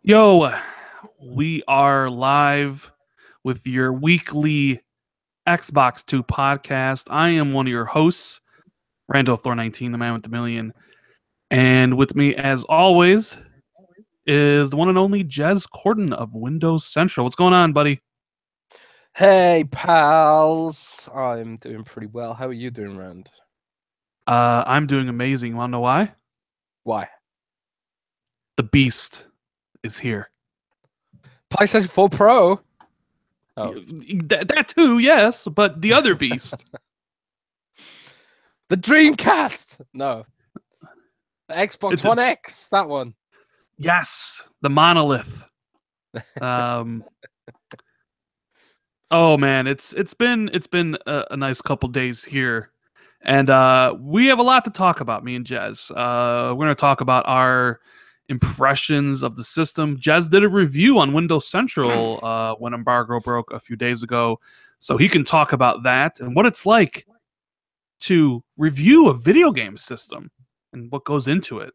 Yo, we are live with your weekly Xbox 2 podcast. I am one of your hosts, Randall Thor 19, the man with the million. And with me, as always, is the one and only Jez Corden of Windows Central. What's going on, buddy? Hey, pals. I'm doing pretty well. How are you doing, Rand? I'm doing amazing. You want to know why? Why? The Beast is here. PlayStation 4 Pro? Oh. That too, yes, but the other Beast. The Dreamcast! No. The Xbox One X, that one. Yes, the monolith. Oh man, it's been a nice couple days here, and we have a lot to talk about. Me and Jez. We're going to talk about our impressions of the system. Jez did a review on Windows Central when embargo broke a few days ago, so he can talk about that and what it's like to review a video game system and what goes into it.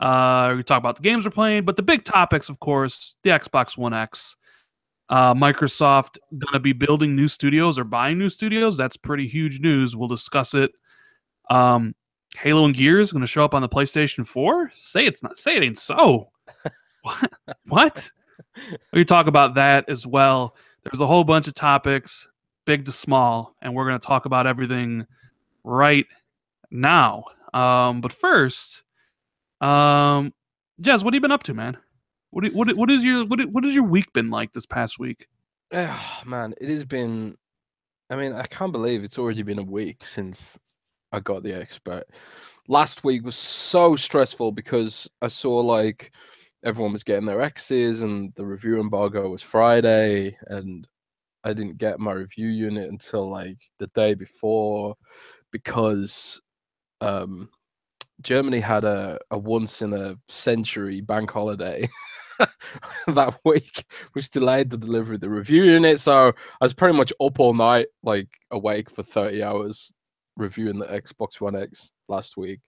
We talk about the games we're playing, but the big topics, of course, the Xbox One X. Microsoft gonna be building new studios or buying new studios. That's pretty huge news. We'll discuss it. Halo and Gears gonna show up on the PlayStation 4. Say it's not. Say it ain't so. What? We talk about that as well. There's a whole bunch of topics, big to small, and we're gonna talk about everything right now. But first, Jez, what have you been up to, man? What has your week been like this past week? Man, it has been. I mean, I can't believe it's already been a week since I got the X. But last week was so stressful because I saw like everyone was getting their X's, and the review embargo was Friday, and I didn't get my review unit until like the day before because Germany had a once in a century bank holiday that week, which delayed the delivery of the review unit. So I was pretty much up all night, like awake for 30 hours reviewing the Xbox One X last week.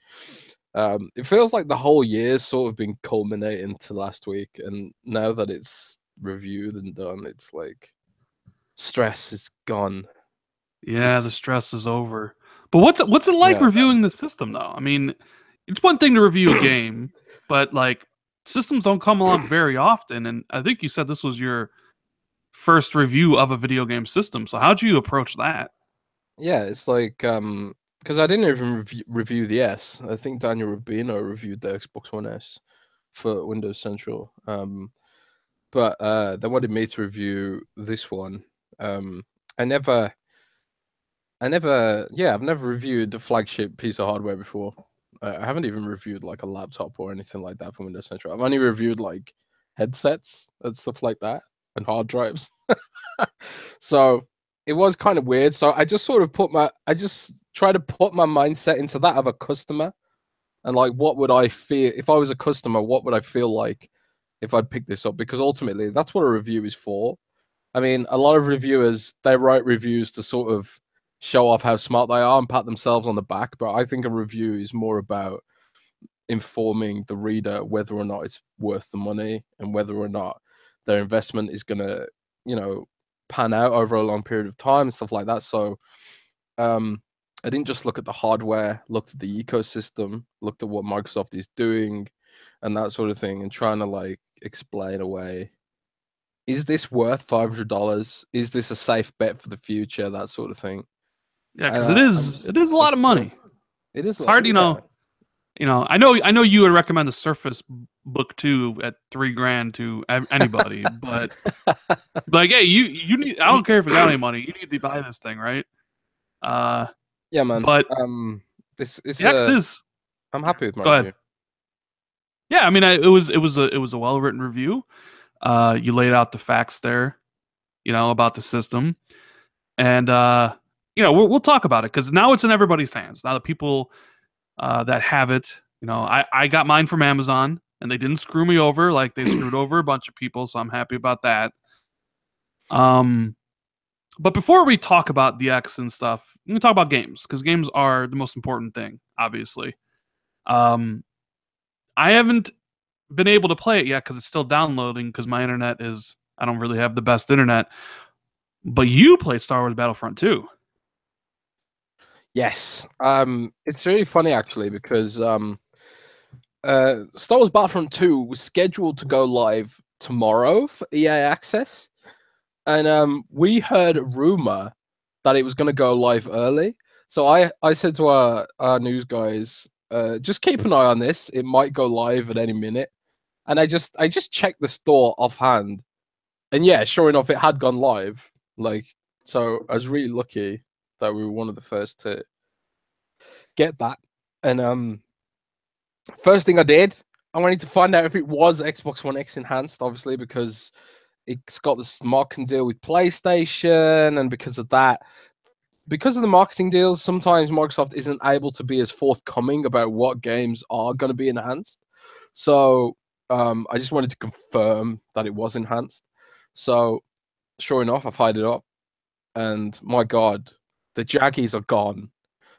It feels like the whole year's sort of been culminating to last week, and now that it's reviewed and done, it's like stress is gone. Yeah, the stress is over. But what's it like reviewing the system though? I mean, it's one thing to review a game, but like systems don't come along very often, and I think you said this was your first review of a video game system. So how'd you approach that? Yeah, it's like because I didn't even review the S. I think Daniel Rubino reviewed the Xbox One S for Windows Central. But they wanted me to review this one. I've never reviewed the flagship piece of hardware before. I haven't even reviewed like a laptop or anything like that for Windows Central. I've only reviewed like headsets and stuff like that and hard drives. So it was kind of weird. So I just sort of try to put my mindset into that of a customer, and like, what would I feel if I was a customer? What would I feel like if I picked this up? Because ultimately, that's what a review is for. I mean, a lot of reviewers, they write reviews to sort of show off how smart they are and pat themselves on the back. But I think a review is more about informing the reader whether or not it's worth the money and whether or not their investment is going to, pan out over a long period of time and stuff like that. So I didn't just look at the hardware, looked at the ecosystem, looked at what Microsoft is doing and that sort of thing, and trying to like explain away, is this worth $500? Is this a safe bet for the future? That sort of thing. Yeah, because it is a lot of money. It is. It's hard, I know you would recommend the Surface Book 2 at $3,000 to anybody, but like, hey, you need. I don't care if you got any money. You need to buy this thing, right? Yeah, man. But it's the X is. I'm happy with my Go review. ahead. Yeah, I mean, it was a well written review. You laid out the facts there, about the system, and we'll talk about it because now it's in everybody's hands. Now the people that have it, I got mine from Amazon, and they didn't screw me over like they screwed over a bunch of people, so I'm happy about that. But before we talk about the X and stuff, we talk about games because games are the most important thing, obviously. I haven't been able to play it yet because it's still downloading. Because my internet is, I don't really have the best internet. But you played Star Wars Battlefront 2. Yes. It's really funny actually because Star Wars Battlefront 2 was scheduled to go live tomorrow for EA Access, and we heard a rumor that it was going to go live early. So I said to our news guys, just keep an eye on this. It might go live at any minute. And I just checked the store offhand, and yeah, sure enough, it had gone live. Like, so I was really lucky that we were one of the first to get that. And first thing I did, I wanted to find out if it was Xbox One X enhanced, obviously, because it's got this marketing deal with PlayStation, and because of that, because of the marketing deals, sometimes Microsoft isn't able to be as forthcoming about what games are going to be enhanced. So I just wanted to confirm that it was enhanced. So sure enough, I fired it up, and my God, the Jaggies are gone.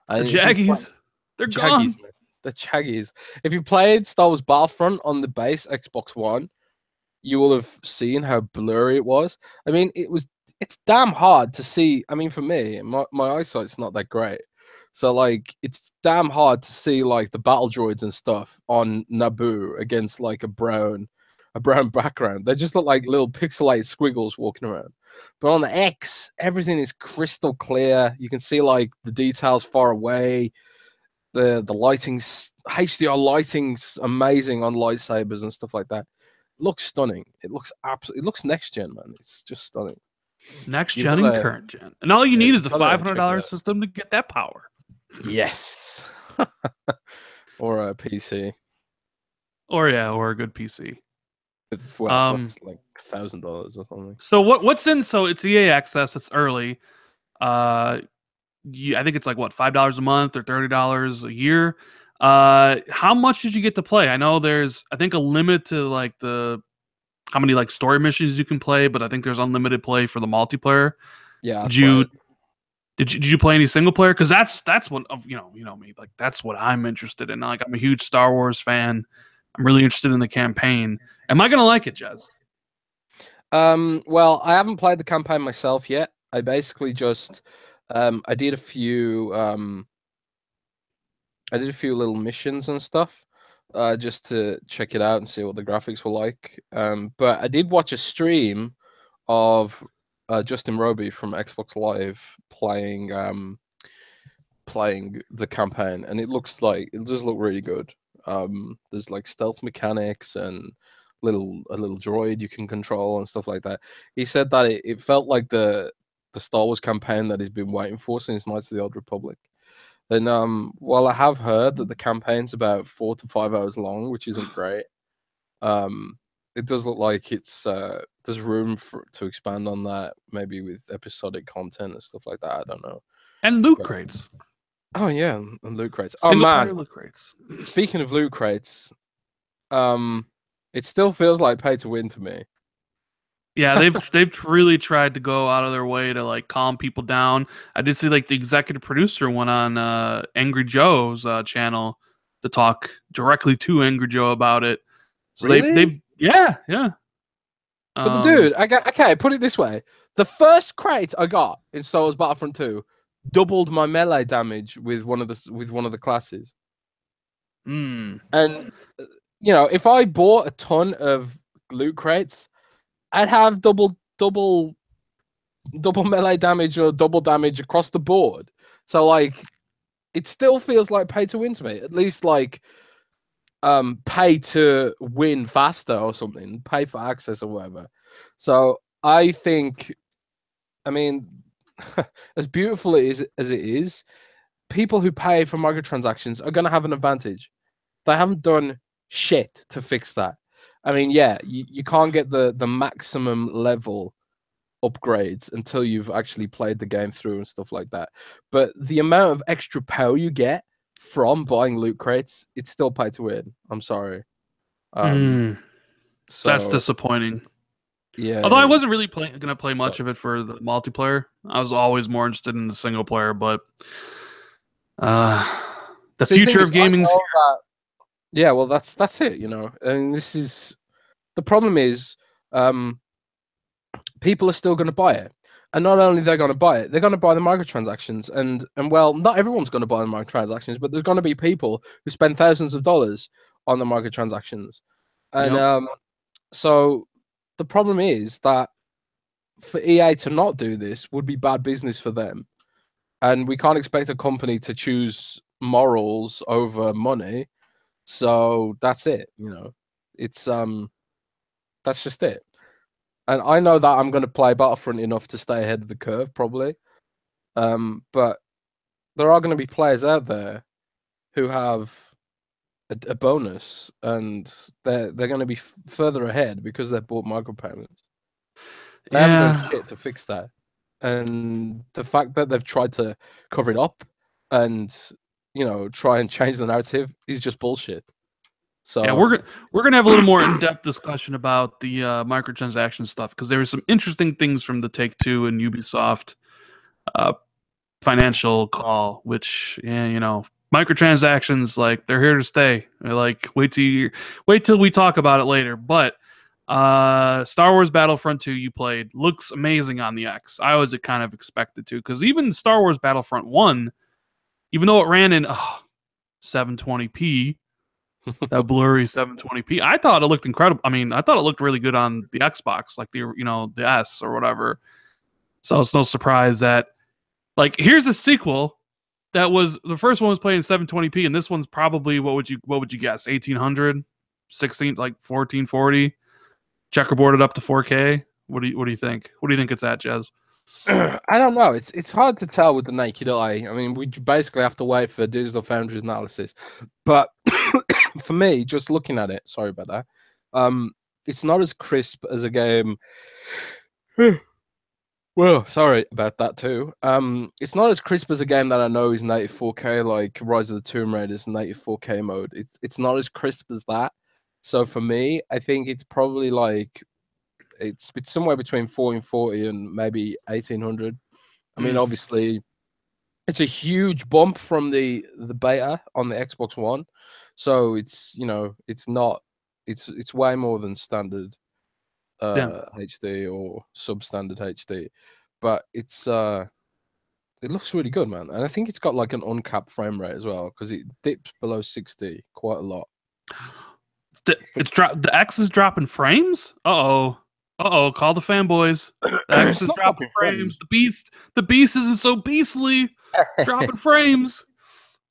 The And Jaggies, they're gone. Man. The Jaggies. If you played Star Wars Battlefront on the base Xbox One, you will have seen how blurry it was. I mean, it's damn hard to see. I mean, for me, my eyesight's not that great. So like it's damn hard to see like the battle droids and stuff on Naboo against like a brown background. They just look like little pixelated squiggles walking around. But on the X, everything is crystal clear. You can see like the details far away. The lighting's HDR lighting's amazing on lightsabers and stuff like that. It looks stunning. It looks next gen, man. It's just stunning. Next gen and current gen. And all you need is a $500 system to get that power. Yes. Or a PC. Or a good PC. With what's like $1,000 or something. So what's in? So it's EA Access. It's early. I think it's like what, $5 a month or $30 a year. How much did you get to play? I know there's, I think, a limit to like how many like story missions you can play, but I think there's unlimited play for the multiplayer. Yeah. Did you play any single player? Because that's what, you know me, like that's what I'm interested in. Like I'm a huge Star Wars fan. I'm really interested in the campaign. Am I gonna like it, Jez? Well, I haven't played the campaign myself yet. I basically just I did a few little missions and stuff just to check it out and see what the graphics were like. But I did watch a stream of Justin Roby from Xbox Live playing the campaign, and it does look really good. There's like stealth mechanics and a little droid you can control and stuff like that. He said that it felt like the Star Wars campaign that he's been waiting for since Knights of the Old Republic. And while I have heard that the campaign's about 4 to 5 hours long, which isn't great, it does look like there's room to expand on that, maybe with episodic content and stuff like that. I don't know. And loot crates. Oh yeah, and loot crates. Single player loot crates. Speaking of loot crates, it still feels like pay to win to me. Yeah, they've really tried to go out of their way to like calm people down. I did see like the executive producer went on Angry Joe's channel to talk directly to Angry Joe about it. So really? Yeah. But the dude, okay, put it this way: the first crate I got in Star Wars Battlefront 2 doubled my melee damage with one of the classes. And you know, if I bought a ton of loot crates, I'd have double melee damage or double damage across the board. So like, it still feels like pay to win to me. At least like, pay to win faster or something, pay for access or whatever. So I think, I mean, as beautiful as it is, people who pay for microtransactions are going to have an advantage. They haven't done shit to fix that. I mean, yeah, you can't get the maximum level upgrades until you've actually played the game through and stuff like that. But the amount of extra power you get from buying loot crates, it's still pay to win. I'm sorry. so that's disappointing. Yeah. Although I wasn't really gonna play much of it for the multiplayer. I was always more interested in the single player, but the future of gaming's here. Yeah, well, that's it. And this is the problem is, um, people are still going to buy it. And not only they're going to buy it, they're going to buy the microtransactions. And well, not everyone's going to buy the microtransactions, but there's going to be people who spend thousands of dollars on the microtransactions. And Yep. so the problem is that for EA to not do this would be bad business for them. And we can't expect a company to choose morals over money. So that's it. It's that's just it. And I know that I'm going to play Battlefront enough to stay ahead of the curve, probably. But there are going to be players out there who have a bonus, and they're going to be further ahead because they've bought micropayments. They haven't done Yeah. shit to fix that, and the fact that they've tried to cover it up and try and change the narrative is just bullshit. Yeah, So we're gonna have a little more in depth discussion about the microtransaction stuff because there were some interesting things from the Take Two and Ubisoft uh, financial call, which microtransactions, like, they're here to stay. They're like, wait till we talk about it later. But Star Wars Battlefront 2 you played looks amazing on the X. I was kind of expected to, because even Star Wars Battlefront 1, even though it ran in 720p, that blurry 720p, I thought it looked incredible. I mean, I thought it looked really good on the Xbox, like the S or whatever. So it's no surprise that, like, here's a sequel that was, the first one was playing in 720p, and this one's probably, what would you guess, 1800, 16, like 1440, checkerboarded up to 4K. What do you think? What do you think it's at, Jez? I don't know. It's hard to tell with the naked eye. I mean, we basically have to wait for Digital Foundry's analysis. But for me, just looking at it, sorry about that. It's not as crisp as a game. Well, sorry about that too. It's not as crisp as a game that I know is native 4K, like Rise of the Tomb Raider's native 4K mode. It's not as crisp as that. So for me, I think it's probably like it's somewhere between 1440 and maybe 1800. I mean, Mm, obviously, it's a huge bump from the beta on the Xbox One, so it's not it's way more than standard yeah. HD or substandard HD, but it looks really good, man. And I think it's got like an uncapped frame rate as well because it dips below 60 quite a lot. The X is dropping frames. Call the fanboys. The X It's is not dropping dropping frames. frames. The beast isn't so beastly. It's dropping frames.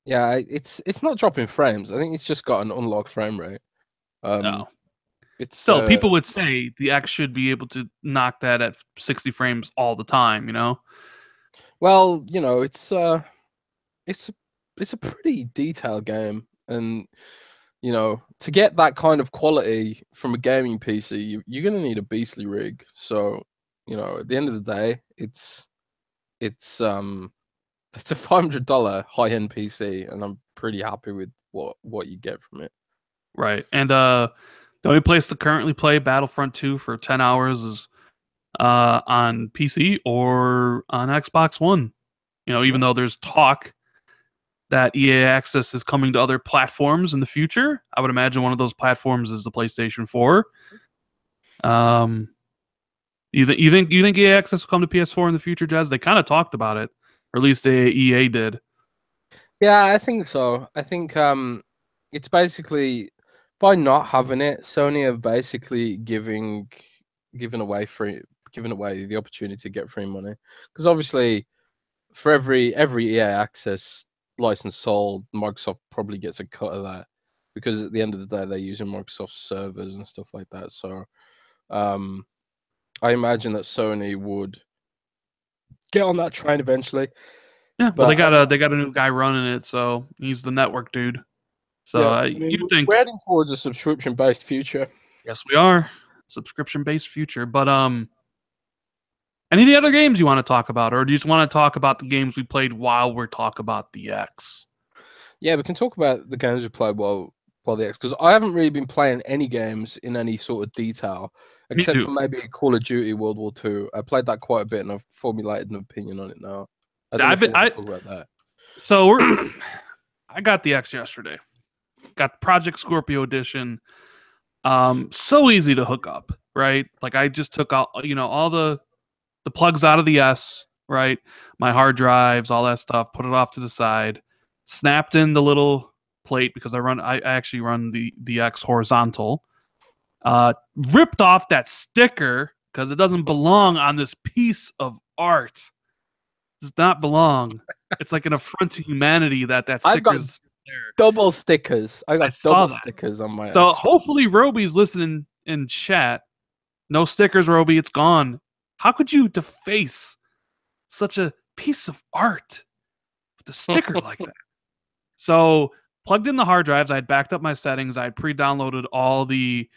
Yeah, it's not dropping frames. I think it's just got an unlocked frame rate. Um, No. it's Still, people would say the X should be able to knock that at 60 frames all the time, well, it's a, it's a pretty detailed game, and to get that kind of quality from a gaming PC, you're gonna need a beastly rig. So, at the end of the day, it's it's a $500 high end PC, and I'm pretty happy with what you get from it. Right. And the only place to currently play Battlefront 2 for 10 hours is on PC or on Xbox One. Even Yeah. though there's talk that EA Access is coming to other platforms in the future. I would imagine one of those platforms is the PlayStation 4. Um, you think EA Access will come to PS4 in the future, Jazz? They kind of talked about it, or at least EA did. Yeah, I think so. I think it's basically by not having it, Sony are basically giving away giving away the opportunity to get free money. Because obviously for every EA access license sold, Microsoft probably gets a cut of that. Because at the end of the day they're using Microsoft servers and stuff like that. So um I imagine that Sony would get on that train eventually. Yeah, well, they But got a new guy running it, so he's the network dude. So yeah, I mean you think, we're heading towards a subscription based future. yes, we are subscription based future. But any of the other games you want to talk about, or do you just want to talk about the games we played while we're talk about the X? Yeah, we can talk about the games we played while the X, because I haven't really been playing any games in any sort of detail, Me except for too. maybe Call of Duty World War Two. I played that quite a bit, and I've formulated an opinion on it now. I See, don't know I've if you been want to talk about so we're that. I got the X yesterday. got Project Scorpio edition. So easy to hook up, right? Like I just took all all the plugs out of the S, right? My hard drives, all that stuff, put it off to the side, snapped in the little plate because I actually run the X horizontal. Ripped off that sticker because it doesn't belong on this piece of art. It does not belong. It's like an affront to humanity that I've got sticker's there. double stickers. I I got saw double that. stickers on my. So X. hopefully Roby's listening in chat. No stickers, Roby. It's gone. How could you deface such a piece of art with a sticker like that? So plugged in the hard drives. I had backed up my settings. I had pre-downloaded all the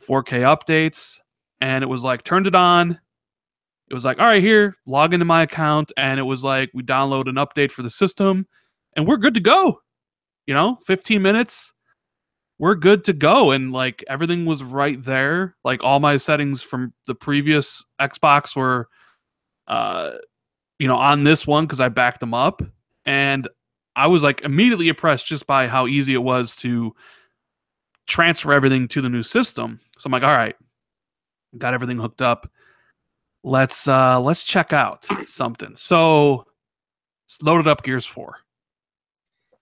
4K updates, and it was like turned it on. It was like, all right, here, log into my account, and it was like we download an update for the system, and we're good to go. 15 minutes, we're good to go, and like everything was right there. Like all my settings from the previous Xbox were, on this one because I backed them up, and I was like immediately impressed just by how easy it was to transfer everything to the new system. So I'm like, all right, got everything hooked up. Let's check out something. So loaded up Gears 4.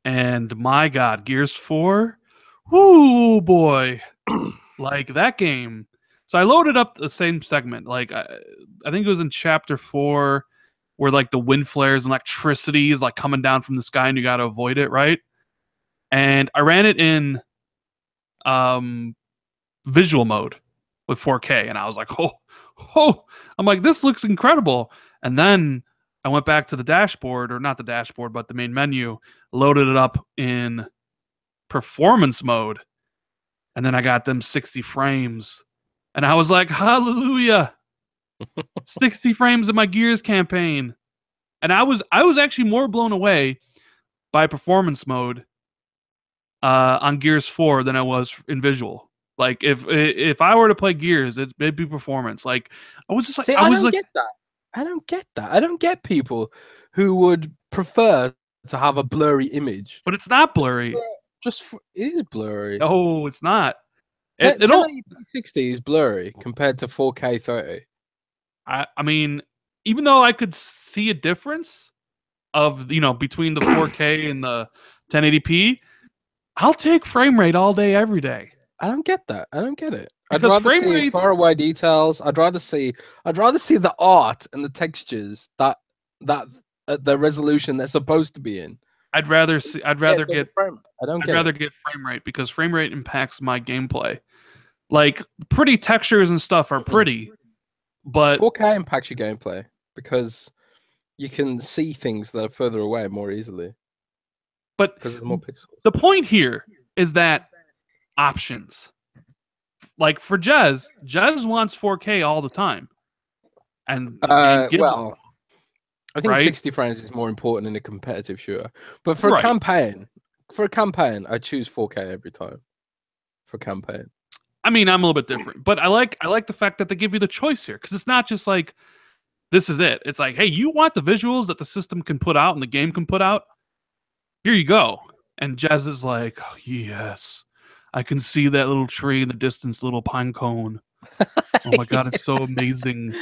And my God, Gears 4, whoo boy. Like that game. So I loaded up the same segment. Like I think it was in chapter 4 where like the wind flares and electricity is like coming down from the sky and you gotta avoid it, right? And I ran it in visual mode with 4K, and I was like, oh, I'm like, this looks incredible. And then I went back to the dashboard, or not the dashboard, but the main menu, loaded it up in performance mode, and then I got them 60 frames, and I was like, hallelujah, 60 frames in my Gears campaign. And I was actually more blown away by performance mode on Gears 4 than I was in visual. Like if I were to play Gears, it'd be performance. Like I was just like, See, I don't get that. I don't get that. I don't get people who would prefer to have a blurry image. But it's not blurry. It is blurry. No, it's not. 1080p60 is blurry compared to 4K 30. I mean, even though I could see a difference of between the 4K and the 1080p, I'll take frame rate all day, every day. I don't get that. I don't get it. Because I'd rather see far away details. I'd rather see the art and the textures that the resolution they're supposed to be in. I'd rather get frame rate because frame rate impacts my gameplay. Like pretty textures and stuff are pretty, but 4K impacts your gameplay because you can see things that are further away more easily. But because there's more pixels. The point here is that options. Like for Jez wants 4K all the time. And I think 60 frames is more important in a competitive shooter. But for a campaign, I choose 4K every time. For campaign. I mean, I'm a little bit different, but I like the fact that they give you the choice here because it's not just like this is it. It's like, hey, you want the visuals that the system can put out and the game can put out? Here you go. And Jez is like, oh, yes, I can see that little tree in the distance, little pine cone. Oh my God, it's so amazing.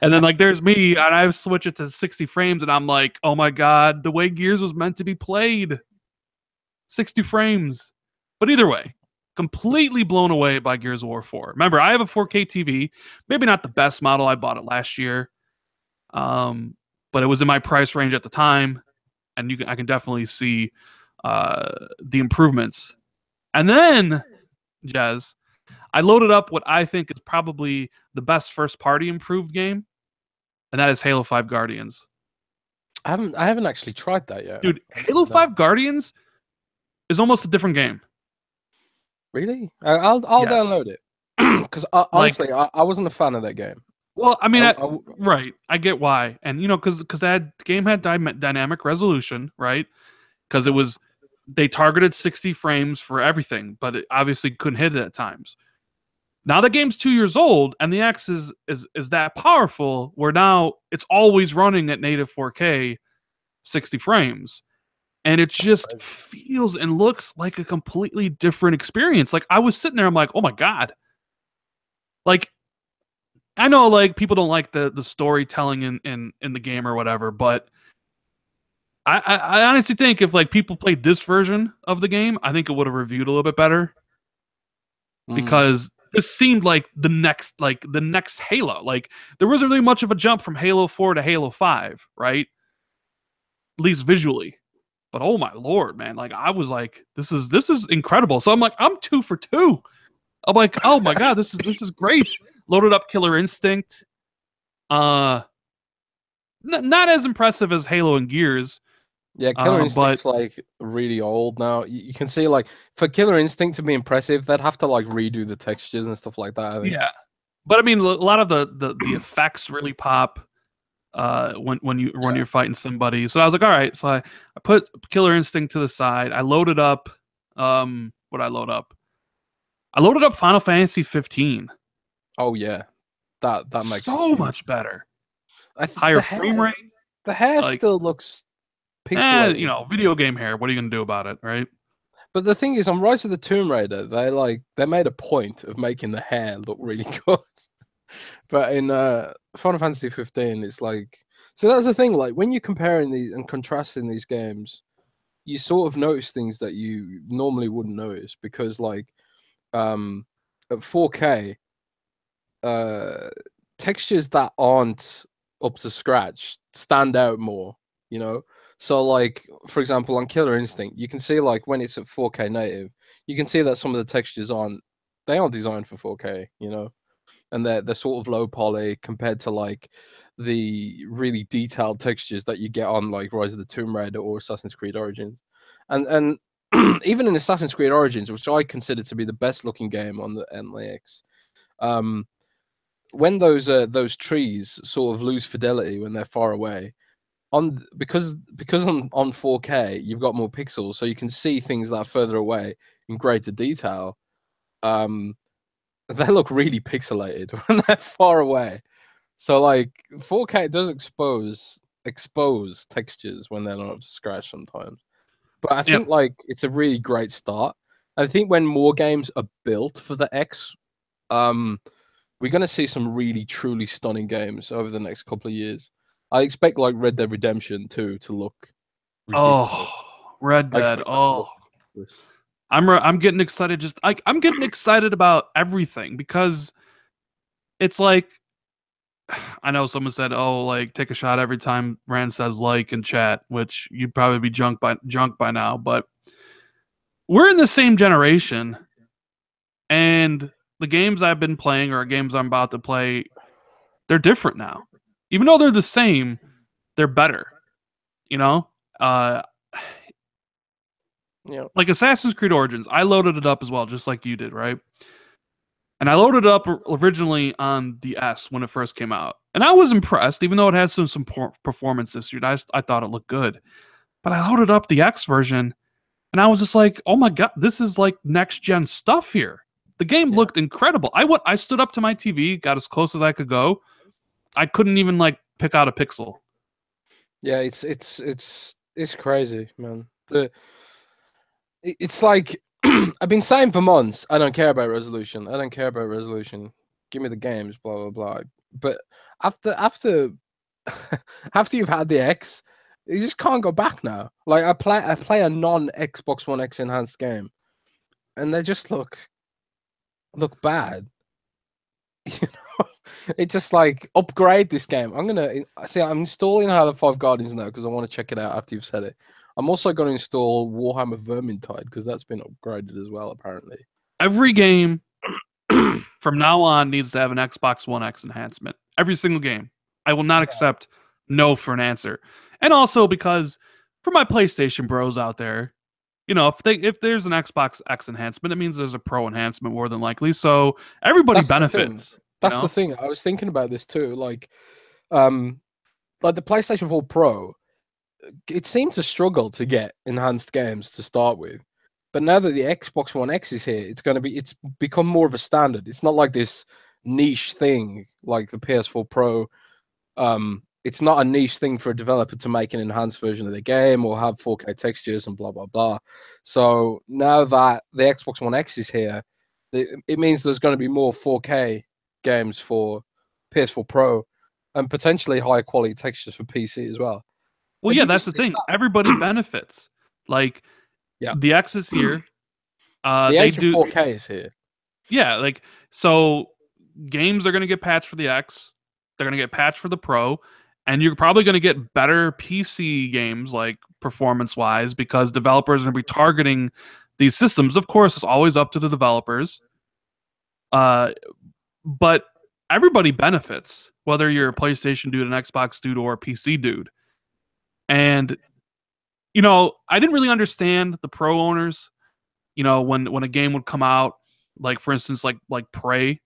And then like there's me, and I switch it to 60 frames, and I'm like, oh my God, the way Gears was meant to be played. 60 frames. But either way, completely blown away by Gears of War 4. Remember, I have a 4K TV. Maybe not the best model. I bought it last year. But it was in my price range at the time. And I can definitely see the improvements. And then, Jez, I loaded up what I think is probably the best first-party improved game, and that is Halo 5 Guardians. I haven't actually tried that yet. Dude, Halo 5 Guardians is almost a different game. Really? I'll download it. Because honestly, I wasn't a fan of that game. Well, I mean, right. I get why. And, because the game had dynamic resolution, right? Because they targeted 60 frames for everything, but it obviously couldn't hit it at times. Now the game's 2 years old, and the X is that powerful, where now it's always running at native 4K, 60 frames. and it That's just crazy. feels and looks like a completely different experience. Like I was sitting there, I'm like, oh my god. Like I know like people don't like the storytelling in the game or whatever, but I honestly think if like people played this version of the game, I think it would have reviewed a little bit better Mm. because this seemed like the next Halo. Like there wasn't really much of a jump from Halo 4 to Halo 5, right? At least visually. But oh my lord, man! Like I was like, this is incredible. So I'm like, I'm 2 for 2. I'm like, oh my god, this is great. Loaded up Killer Instinct. Uh, not as impressive as Halo and Gears. Yeah, Killer But Instinct's like really old now. You can see like for Killer Instinct to be impressive, they'd have to like redo the textures and stuff like that, I think. yeah, but I mean, a lot of the effects really pop when you're fighting somebody. So I was like, all right. So I put Killer Instinct to the side. I loaded up. What I load up? I loaded up Final Fantasy 15. Oh yeah, that makes a So huge. much better. I th Higher frame rate. the hair Like, still looks pixelated. video game hair. What are you gonna do about it, right? But the thing is, on Rise of the Tomb Raider, they made a point of making the hair look really good. But in Final Fantasy 15, it's like so that's the thing. Like when you're comparing these and contrasting these games, you sort of notice things that you normally wouldn't notice because like at 4K, uh, textures that aren't up to scratch stand out more. You know, so like for example, on Killer Instinct, you can see like when it's at 4K native, you can see that some of the textures aren't designed for 4K. You know, and they're sort of low poly compared to like the really detailed textures that you get on like Rise of the Tomb Raider or Assassin's Creed Origins, and even in Assassin's Creed Origins, which I consider to be the best looking game on the NX, um, when those trees sort of lose fidelity when they're far away, on because on 4K you've got more pixels, so you can see things that are further away in greater detail. Um, they look really pixelated when they're far away. So like 4K does expose textures when they're not up to scratch sometimes. But I Yep. think like it's a really great start. I think when more games are built for the X, um, we're gonna see some really truly stunning games over the next couple of years. I expect like Red Dead Redemption 2 to look Oh, ridiculous. Red I Dead. expect that to Oh, look ridiculous. I'm getting excited. Just like I'm getting excited about everything because it's like I know someone said, "Oh, like take a shot every time Rand says like in chat," which you'd probably be drunk by now. But we're in the same generation, and the games I've been playing or games I'm about to play, they're different now. Even though they're the same, they're better. You know, uh, Yeah. like Assassin's Creed Origins, I loaded it up as well, just like you did, right? And I loaded it up originally on the S when it first came out, and I was impressed, even though it had some performance issues. I thought it looked good, but I loaded up the X version, and I was just like, "Oh my god, this is like next gen stuff here." The game Yeah. looked incredible. I stood up to my TV, got as close as I could go. I couldn't even like pick out a pixel. Yeah, it's crazy, man. It's like I've been saying for months, I don't care about resolution. I don't care about resolution. Give me the games, blah blah blah. But after after you've had the X, you just can't go back now. Like I play a non Xbox One X enhanced game, and they just look bad. You know, it's just like upgrade this game. I'm gonna see. I'm installing Halo 5 Guardians now because I want to check it out after you've said it. I'm also going to install Warhammer Vermintide because that's been upgraded as well, apparently. Every game from now on needs to have an Xbox One X enhancement. Every single game. I will not Yeah. accept no for an answer. And also because for my PlayStation bros out there, if there's an Xbox X enhancement, it means there's a Pro enhancement more than likely. So everybody That's the thing. benefits, you That's the know? thing. I was thinking about this too. Um, like the PlayStation 4 Pro, it seemed to struggle to get enhanced games to start with. But now that the Xbox One X is here, it's become more of a standard. It's not like this niche thing like the PS4 Pro it's not a niche thing for a developer to make an enhanced version of the game or have 4K textures and blah blah blah. So now that the Xbox One X is here, it means there's going to be more 4K games for PS4 Pro and potentially higher quality textures for PC as well. Well, And yeah, did you that's the see thing. that? Everybody benefits. Like Yeah, the X is here. the They age of do, 4K is here. yeah. Like so, games are going to get patched for the X. They're going to get patched for the Pro, and you're probably going to get better PC games, like performance wise, because developers are going to be targeting these systems. Of course, it's always up to the developers. Uh, but everybody benefits, whether you're a PlayStation dude, an Xbox dude, or a PC dude. And I didn't really understand the pro owners. When a game would come out, like for instance, like Prey,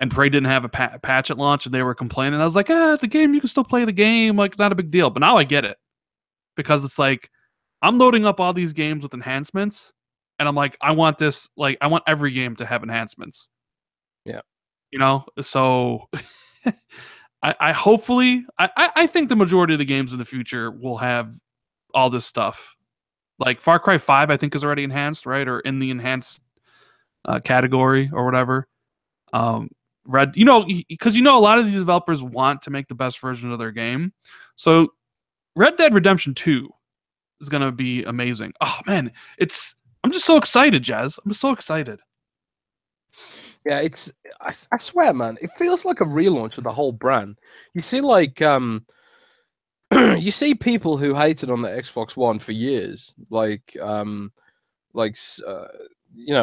and Prey didn't have a patch at launch, and they were complaining. I was like, the game, you can still play the game, like not a big deal. But now I get it, because it's like I'm loading up all these games with enhancements, and I'm like, I want this, like I want every game to have enhancements. Yeah. So I hopefully I think the majority of the games in the future will have all this stuff. Like Far Cry 5, I think is already enhanced, right? Or in the enhanced category or whatever. Red, because a lot of these developers want to make the best version of their game. So Red Dead Redemption 2 is gonna be amazing. Oh man, I'm just so excited, Jazz. I'm so excited. Yeah, I swear, man, it feels like a relaunch of the whole brand. You see, like you see people who hated on the Xbox One for years, like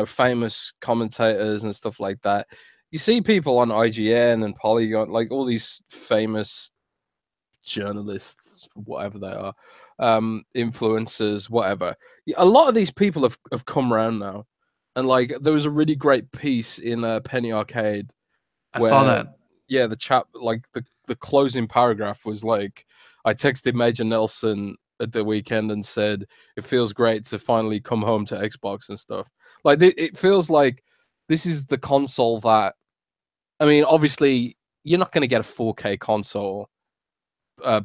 famous commentators and stuff like that. You see people on IGN and Polygon, like all these famous journalists, whatever they are, influencers, whatever. A lot of these people have come around now, and like there was a really great piece in Penny Arcade I saw where, that. yeah, the chap, like the closing paragraph was like, I texted Major Nelson at the weekend and said it feels great to finally come home to Xbox and stuff. Like it feels like this is the console that, I mean, obviously you're not going to get a 4K console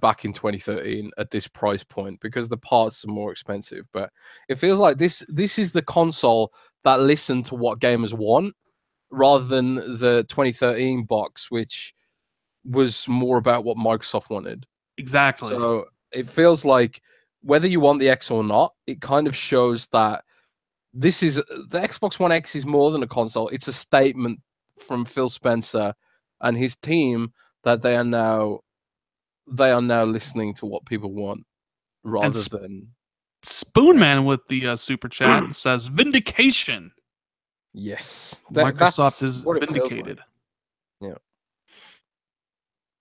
back in 2013 at this price point because the parts are more expensive. But it feels like this is the console that listened to what gamers want, rather than the 2013 box, which was more about what Microsoft wanted. Exactly. So it feels like whether you want the X or not, it kind of shows that this is the Xbox One X is more than a console. It's a statement from Phil Spencer and his team that they are now listening to what people want And rather than Spoonman with the super chat says vindication. yes. Microsoft That's is what it feels like. vindicated. Yeah.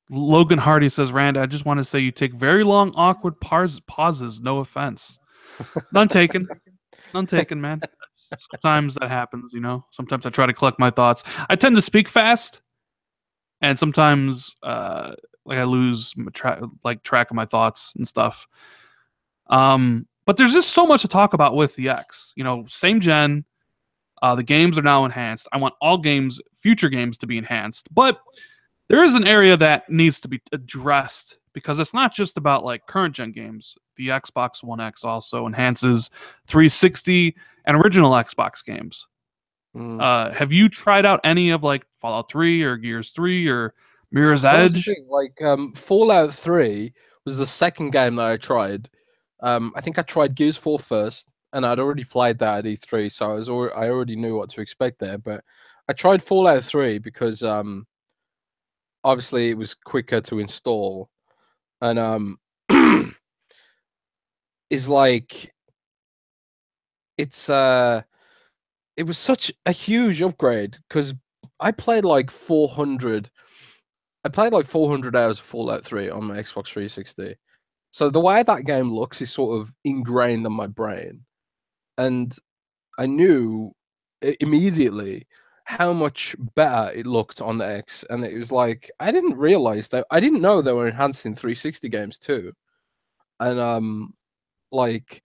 Logan Hardy says, Rand, I just want to say you take very long, awkward pauses. No offense. None taken. None taken, man. Sometimes that happens, Sometimes I try to collect my thoughts. I tend to speak fast, and sometimes I lose track of my thoughts and stuff. But there's just so much to talk about with the X. Same gen. The games are now enhanced. I want all future games to be enhanced. But there is an area that needs to be addressed, because it's not just about like current gen games. The Xbox One X also enhances 360 and original Xbox games. Have you tried out any of like Fallout 3 or Gears 3 or Mirror's Edge? Like Fallout 3 was the second game that I tried. I think I tried Gears 4 first, and I'd already played that at E3, so I already knew what to expect there. But I tried Fallout 3 because obviously it was quicker to install, and is like it was such a huge upgrade because I played like 400 hours of Fallout 3 on my Xbox 360. So the way that game looks is sort of ingrained in my brain. And I knew immediately how much better it looked on the X. And it was like, I didn't know they were enhancing 360 games too. And like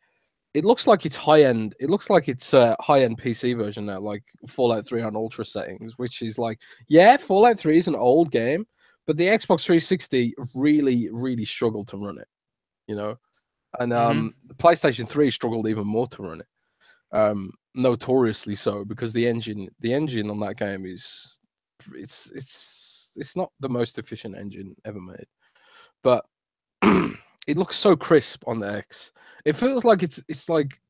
it looks like it's high end. It looks like it's a high end PC version now, like Fallout 3 on ultra settings, which is like, yeah, Fallout 3 is an old game, but the Xbox 360 really, really struggled to run it, you know, and the PlayStation 3 struggled even more to run it, notoriously so, because the engine on that game is it's not the most efficient engine ever made, but it looks so crisp on the X. It feels like it's like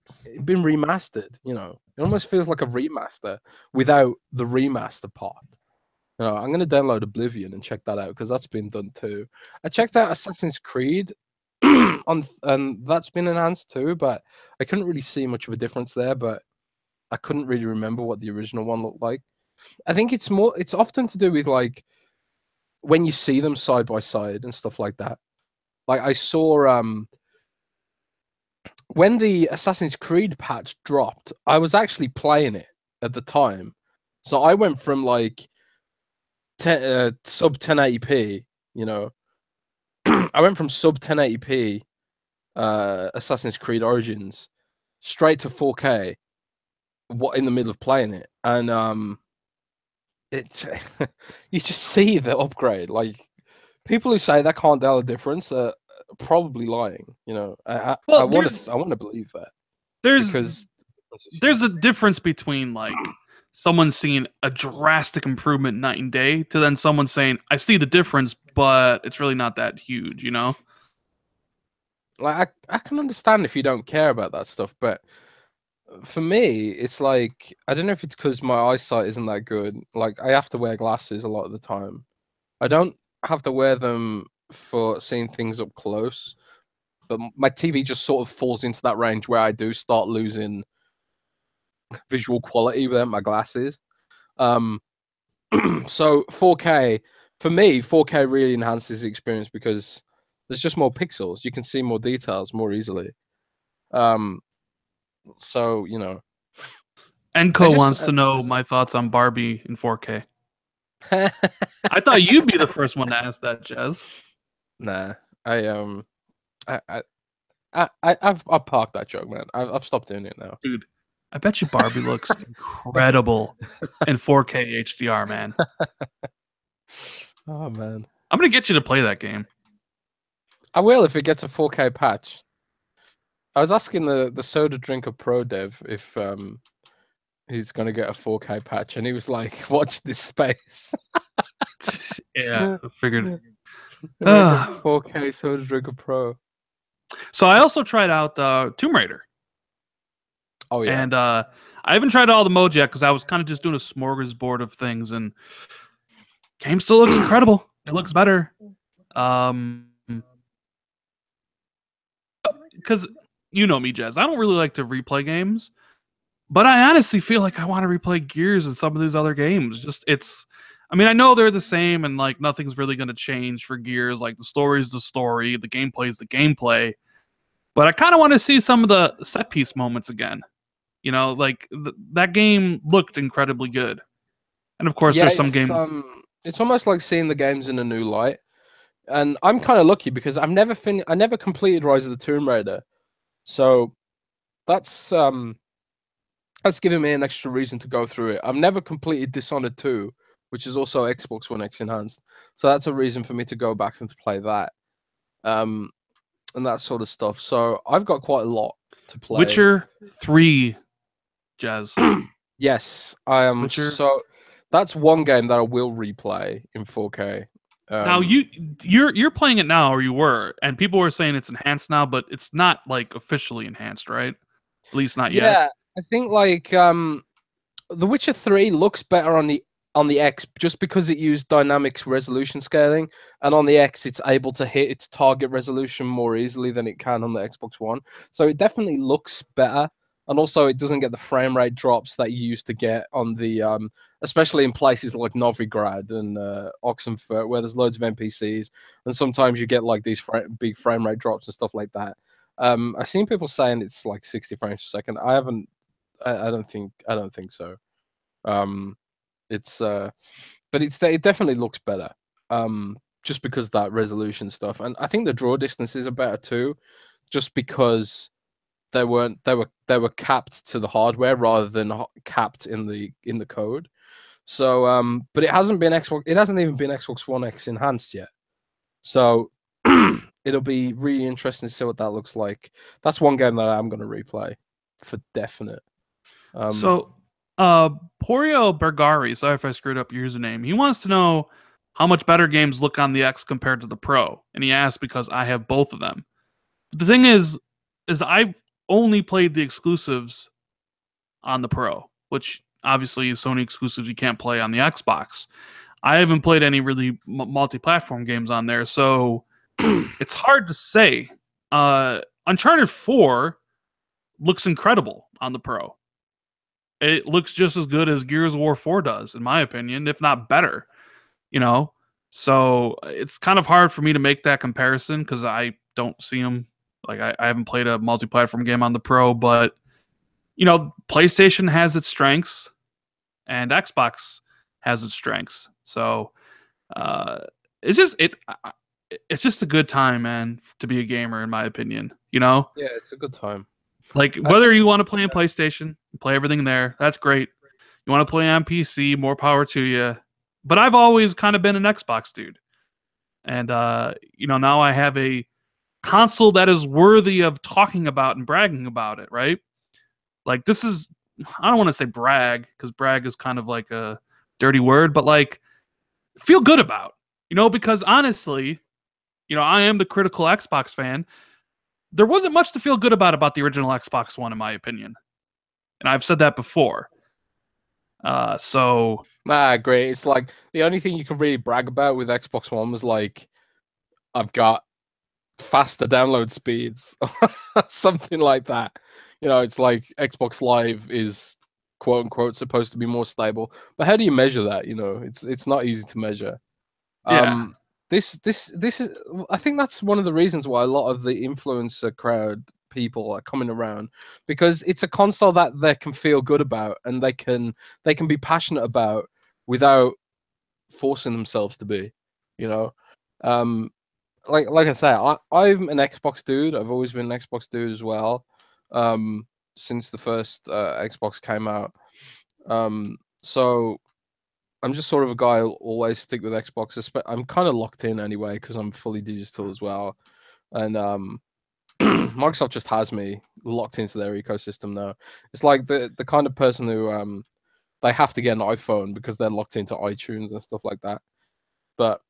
been remastered, you know. It almost feels like a remaster without the remaster part. You know, I'm gonna download Oblivion and check that out because that's been done too. I checked out Assassin's Creed and that's been enhanced too, but I couldn't really see much of a difference there, but I couldn't really remember what the original one looked like. I think it's often to do with like when you see them side by side and stuff like that. Like I saw when the Assassin's Creed patch dropped, I was actually playing it at the time. So I went from like sub 1080p, you know. I went from sub 1080p Assassin's Creed Origins straight to 4K in the middle of playing it. And it's you just see the upgrade. Like people who say that can't tell the difference are probably lying, you know. I Well, want to believe that there's because there's a difference between like someone seeing a drastic improvement night and day to then someone saying, I see the difference, but it's really not that huge, you know? like I can understand if you don't care about that stuff, but for me, it's like I don't know if it's because my eyesight isn't that good. Like I have to wear glasses a lot of the time. I don't have to wear them for seeing things up close, but my TV just sort of falls into that range where I do start losing visual quality without my glasses. Um, so 4K for me, 4K really enhances the experience because there's just more pixels. You can see more details more easily. Um, so you know, I Enco just wants to know my thoughts on Barbie in 4K. I thought you'd be the first one to ask that, Jez. nah. I I I I've parked that joke, man. I've stopped doing it now. Dude, I bet you Barbie looks incredible in 4K HDR, man. Oh man, I'm gonna get you to play that game. I will if it gets a 4K patch. I was asking the Soda Drinker Pro dev if he's gonna get a 4K patch, and he was like, "Watch this space." Yeah, I figured. Make a 4K Soda Drinker Pro. So I also tried out Tomb Raider, Oh yeah. and I haven't tried all the modes yet because I was kind of just doing a smorgasbord of things, and game still looks incredible. It looks better. Because you know me, Jez. I don't really like to replay games, but I honestly feel like I want to replay Gears and some of these other games. Just it's. I mean, I know they're the same, and like nothing's really going to change for Gears. Like the story's the story, the gameplay's the gameplay. But I kind of want to see some of the set piece moments again. You know, like that game looked incredibly good. And of course, Yeah, there's some games. it's almost like seeing the games in a new light. And I'm kind of lucky because I never completed Rise of the Tomb Raider. So that's given me an extra reason to go through it. I've never completed Dishonored 2, which is also Xbox One X enhanced. So that's a reason for me to go back and to play that. And that sort of stuff. So I've got quite a lot to play. Witcher 3, Jazz. Yes, I am. Witcher. So that's one game that I will replay in 4K. Now you're playing it now, or you were, and people were saying it's enhanced now, but it's not like officially enhanced, right? At least not yet. Yeah, I think like The Witcher 3 looks better on the X just because it used dynamics resolution scaling, and on the X it's able to hit its target resolution more easily than it can on the Xbox One. So it definitely looks better, and also it doesn't get the frame rate drops that you used to get on the especially in places like Novigrad and Oxenfurt where there's loads of NPCs, and sometimes you get like these big frame rate drops and stuff like that. I've seen people saying it's like 60 frames per second. I haven't. I don't think so. It's but it definitely looks better. Just because that resolution stuff, and I think the draw distances are better too, just because they were capped to the hardware rather than capped in the code. So, but it hasn't been Xbox. It hasn't even been Xbox One X enhanced yet. So it'll be really interesting to see what that looks like. That's one game that I'm going to replay for definite. So, Porio Bergari, sorry if I screwed up your username. He wants to know how much better games look on the X compared to the Pro, and he asked because I have both of them. But the thing is I've only played the exclusives on the Pro, which obviously is Sony exclusives you can't play on the Xbox. I haven't played any really multi-platform games on there, so it's hard to say. Uncharted 4 looks incredible on the Pro. It looks just as good as Gears of War 4 does, in my opinion, if not better. You know, so it's kind of hard for me to make that comparison because I don't see them. Like I haven't played a multi-platform game on the Pro, but PlayStation has its strengths and Xbox has its strengths. So uh, it's just it's just a good time, man, to be a gamer, in my opinion. Yeah, it's a good time. Like whether you want to play on PlayStation, play everything there, that's great. You want to play on PC, more power to you. But I've always kind of been an Xbox dude. And now I have a console that is worthy of talking about and bragging about it, right? Like this is I don't want to say brag because brag is kind of like a dirty word, but like feel good about, because honestly, I am the critical Xbox fan. There wasn't much to feel good about the original Xbox One, in my opinion. And I've said that before. So Great. It's like the only thing you can really brag about with Xbox One was like, I've got faster download speeds, something like that. It's like Xbox Live is quote unquote supposed to be more stable, but how do you measure that? It's not easy to measure. yeah, This is, I think that's one of the reasons why a lot of the influencer crowd people are coming around, because it's a console that they can feel good about and they can be passionate about without forcing themselves to be, you know. Like I say, I'm an Xbox dude. I've always been an Xbox dude as well. Since the first Xbox came out. So I'm just sort of a guy who'll always stick with Xbox. I'm kind of locked in anyway because I'm fully digital as well, and Microsoft just has me locked into their ecosystem now. It's like the kind of person who they have to get an iPhone because they're locked into iTunes and stuff like that. But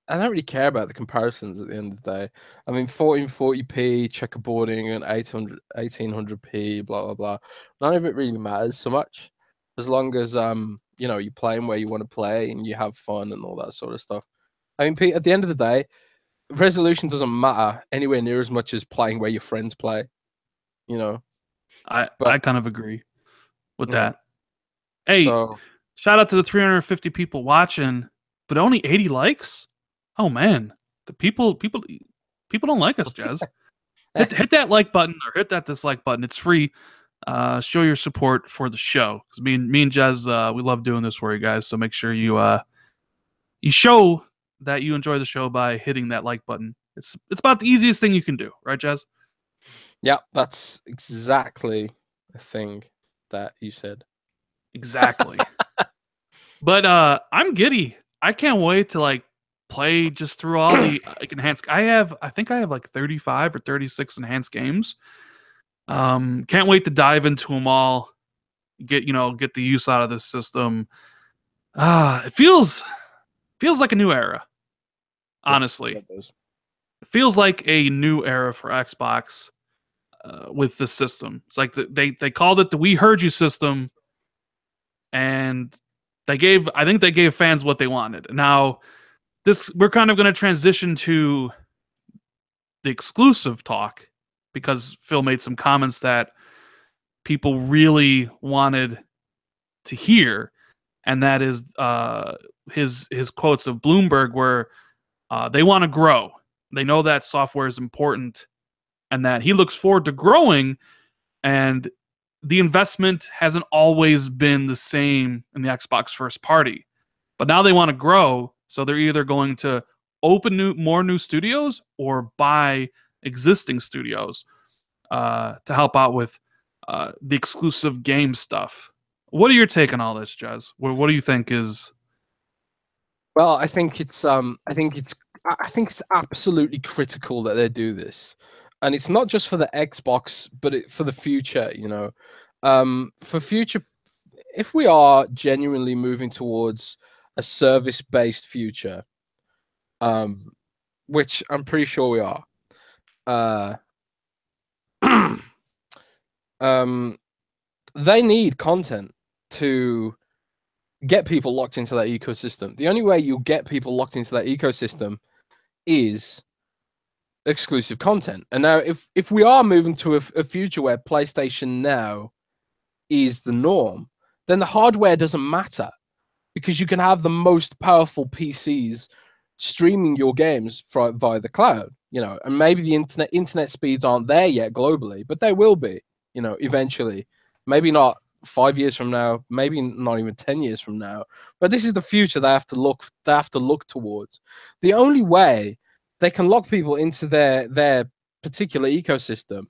I don't really care about the comparisons at the end of the day. I mean, 1440p checkerboarding and 1800p, blah blah blah. None of it really matters so much, as long as you're playing where you want to play and you have fun and all that sort of stuff. I mean, at the end of the day, resolution doesn't matter anywhere near as much as playing where your friends play. I But kind of agree with yeah, that. Hey, so shout out to the 350 people watching, but only 80 likes. Oh man, the people don't like us, Jazz. Hit that like button or hit that dislike button. It's free. Show your support for the show because me and Jazz, we love doing this for you guys. So make sure you show that you enjoy the show by hitting that like button. It's about the easiest thing you can do, right, Jazz? yeah, that's exactly the thing that you said. Exactly. But I'm giddy. I can't wait to like play just through all the enhanced. I think I have like 35 or 36 enhanced games. Can't wait to dive into them all. Get the use out of this system. It feels like a new era. Honestly, It does. it feels like a new era for Xbox with this system. It's like they called it the "We Heard You" system, and I think they gave fans what they wanted. Now we're kind of going to transition to the exclusive talk because Phil made some comments that people really wanted to hear, and that is his quotes of Bloomberg, where they want to grow. They know that software is important, and that he looks forward to growing. And the investment hasn't always been the same in the Xbox first party, but now they want to grow, so they're either going to open more new studios or buy existing studios to help out with the exclusive game stuff. What are your take on all this, Jez? What do you think is? Well, I think it's absolutely critical that they do this, and it's not just for the Xbox, but for the future. For future, if we are genuinely moving towards a service-based future, um, which I'm pretty sure we are, uh, they need content to get people locked into that ecosystem. The only way you'll get people locked into that ecosystem is exclusive content. And now, if we are moving to a future where PlayStation Now is the norm, then the hardware doesn't matter, because you can have the most powerful PCs streaming your games via the cloud. And maybe the internet speeds aren't there yet globally, but they will be. Eventually. Maybe not 5 years from now, maybe not even 10 years from now. But this is the future they have to look towards. The only way they can lock people into their particular ecosystem,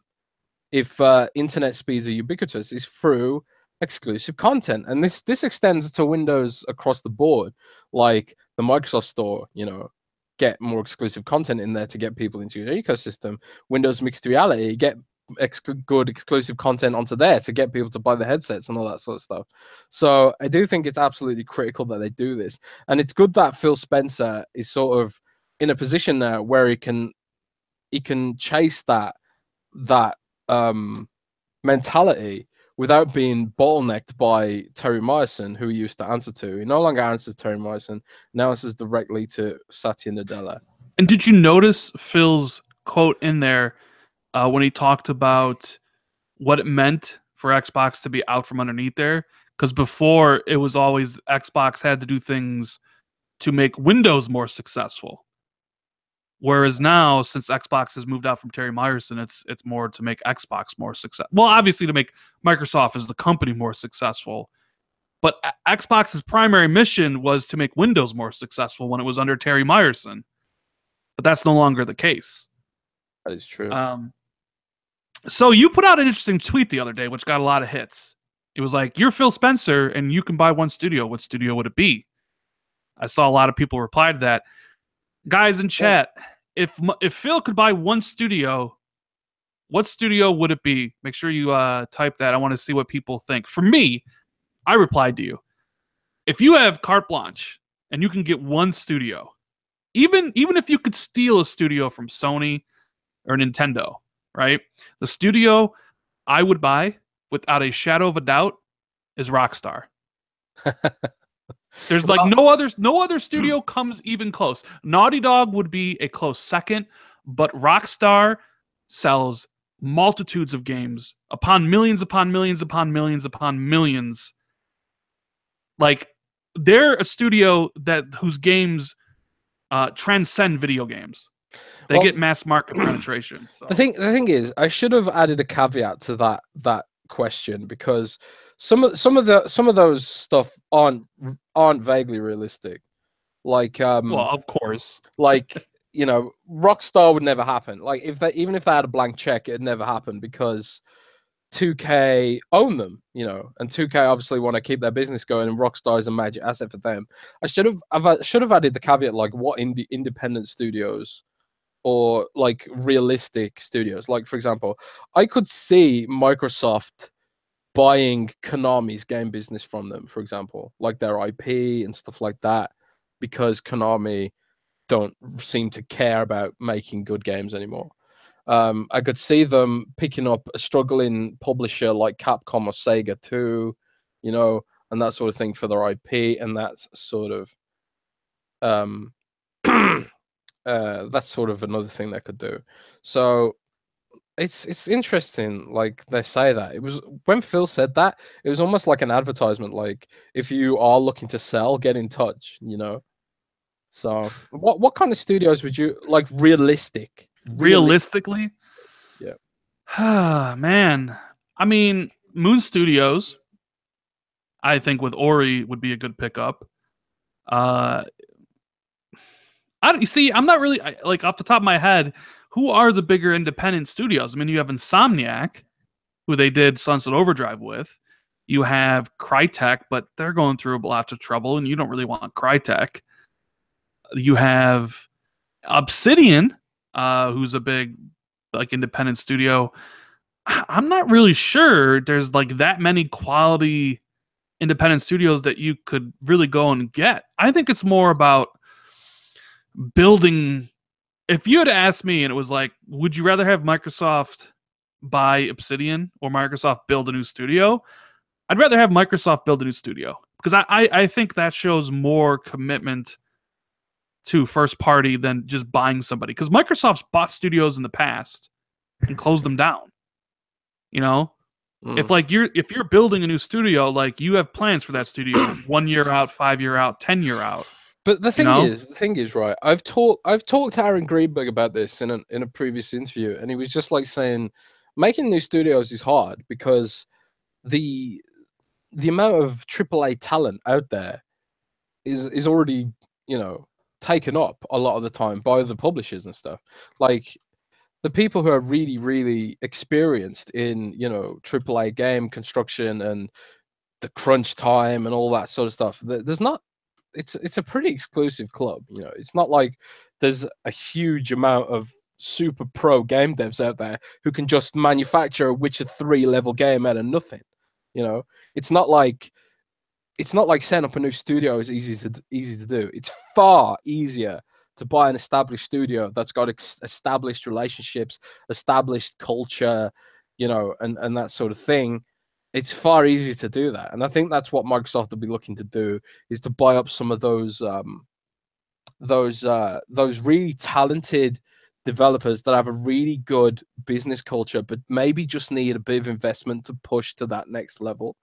if internet speeds are ubiquitous, is through exclusive content. And this extends to Windows across the board, like the Microsoft Store. Get more exclusive content in there to get people into your ecosystem. Windows Mixed Reality, get good exclusive content onto there to get people to buy the headsets and all that sort of stuff. So I do think it's absolutely critical that they do this, and it's good that Phil Spencer is sort of in a position now where he can chase that mentality without being bottlenecked by Terry Myerson, who he used to answer to. He no longer answers Terry Myerson, now answers directly to Satya Nadella. And did you notice Phil's quote in there when he talked about what it meant for Xbox to be out from underneath there? Because before, it was always Xbox had to do things to make Windows more successful. Whereas now, since Xbox has moved out from Terry Myerson, it's more to make Xbox more successful. Well, obviously to make Microsoft as the company more successful. But Xbox's primary mission was to make Windows more successful when it was under Terry Myerson. But that's no longer the case. That is true. So you put out an interesting tweet the other day, which got a lot of hits. It was like, you're Phil Spencer and you can buy one studio. What studio would it be? I saw a lot of people reply to that. Guys in chat, if Phil could buy one studio, what studio would it be? Make sure you type that. I want to see what people think. For me, I replied to you. If you have carte blanche and you can get one studio, even if you could steal a studio from Sony or Nintendo, right? The studio I would buy, without a shadow of a doubt, is Rockstar. There's like no other studio comes even close. Naughty Dog would be a close second, but Rockstar sells multitudes of games upon millions upon millions upon millions upon millions. Like, they're a studio whose games transcend video games. They get mass market penetration. So. The thing is, I should have added a caveat to that question, because some of those stuff aren't vaguely realistic. Like well, of course. Like, Rockstar would never happen. Like, even if they had a blank check, it'd never happen, because 2K own them, and 2K obviously want to keep their business going, and Rockstar is a major asset for them. I should have added the caveat, like, what independent studios or like realistic studios. Like, for example, I could see Microsoft buying Konami's game business from them, for example, like their IP and stuff like that, because Konami don't seem to care about making good games anymore. I could see them picking up a struggling publisher like Capcom or Sega too, and that sort of thing for their IP, and that's sort of that's sort of another thing they could do. So it's interesting, like, they say that. It was, when Phil said that, it was almost like an advertisement, like, if you are looking to sell, get in touch, So what kind of studios would you like, realistically? Yeah. Man, I mean, Moon Studios, I think, with Ori would be a good pickup. You see, I'm not really, like, off the top of my head, who are the bigger independent studios? I mean, you have Insomniac, who they did Sunset Overdrive with. You have Crytek, but they're going through lots of trouble, and you don't really want Crytek. You have Obsidian, who's a big like independent studio. I'm not really sure there's like that many quality independent studios that you could really go and get. I think it's more about building. If you had asked me and it was like, would you rather have Microsoft buy Obsidian or Microsoft build a new studio? I'd rather have Microsoft build a new studio because I think that shows more commitment to first party than just buying somebody. Because Microsoft's bought studios in the past and closed them down. You know, Mm. if you're building a new studio, like you have plans for that studio 1 year out, 5 year out, 10 year out. But You know, the thing is, right? I've talked to Aaron Greenberg about this in a previous interview, and he was just like saying, making new studios is hard because the the amount of AAA talent out there is already, you know, taken up a lot of the time by the publishers and stuff. Like the people who are really, really experienced in, you know, AAA game construction and the crunch time and all that sort of stuff. There's not. It's a pretty exclusive club. You know, it's not like there's a huge amount of super pro game devs out there who can just manufacture a Witcher 3 level game out of nothing. You know, it's not like setting up a new studio is easy to do. It's far easier to buy an established studio that's got established relationships, established culture, you know, and that sort of thing. It's far easier to do that, and I think that's what Microsoft will be looking to do, is to buy up some of those really talented developers that have a really good business culture, but maybe just need a bit of investment to push to that next level.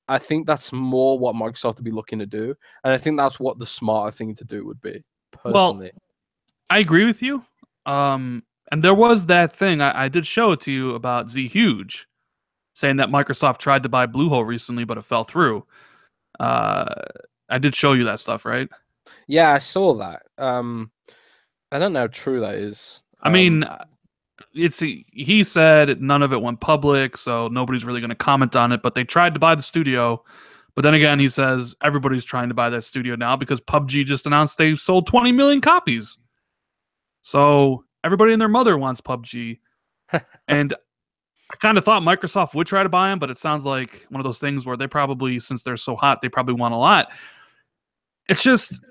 I think that's more what Microsoft will be looking to do, and I think that's what the smarter thing to do would be, well, personally. I agree with you. And there was that thing I did show it to you about Z Huge saying that Microsoft tried to buy Bluehole recently, but it fell through. Uh, I did show you that stuff, right? Yeah, I saw that. I don't know how true that is. I mean, it's he said none of it went public, so nobody's really going to comment on it. But they tried to buy the studio. But then again, he says everybody's trying to buy that studio now because PUBG just announced they sold 20 million copies. So everybody and their mother wants PUBG. And I kind of thought Microsoft would try to buy them, but it sounds like one of those things where they probably, since they're so hot, they probably want a lot. It's just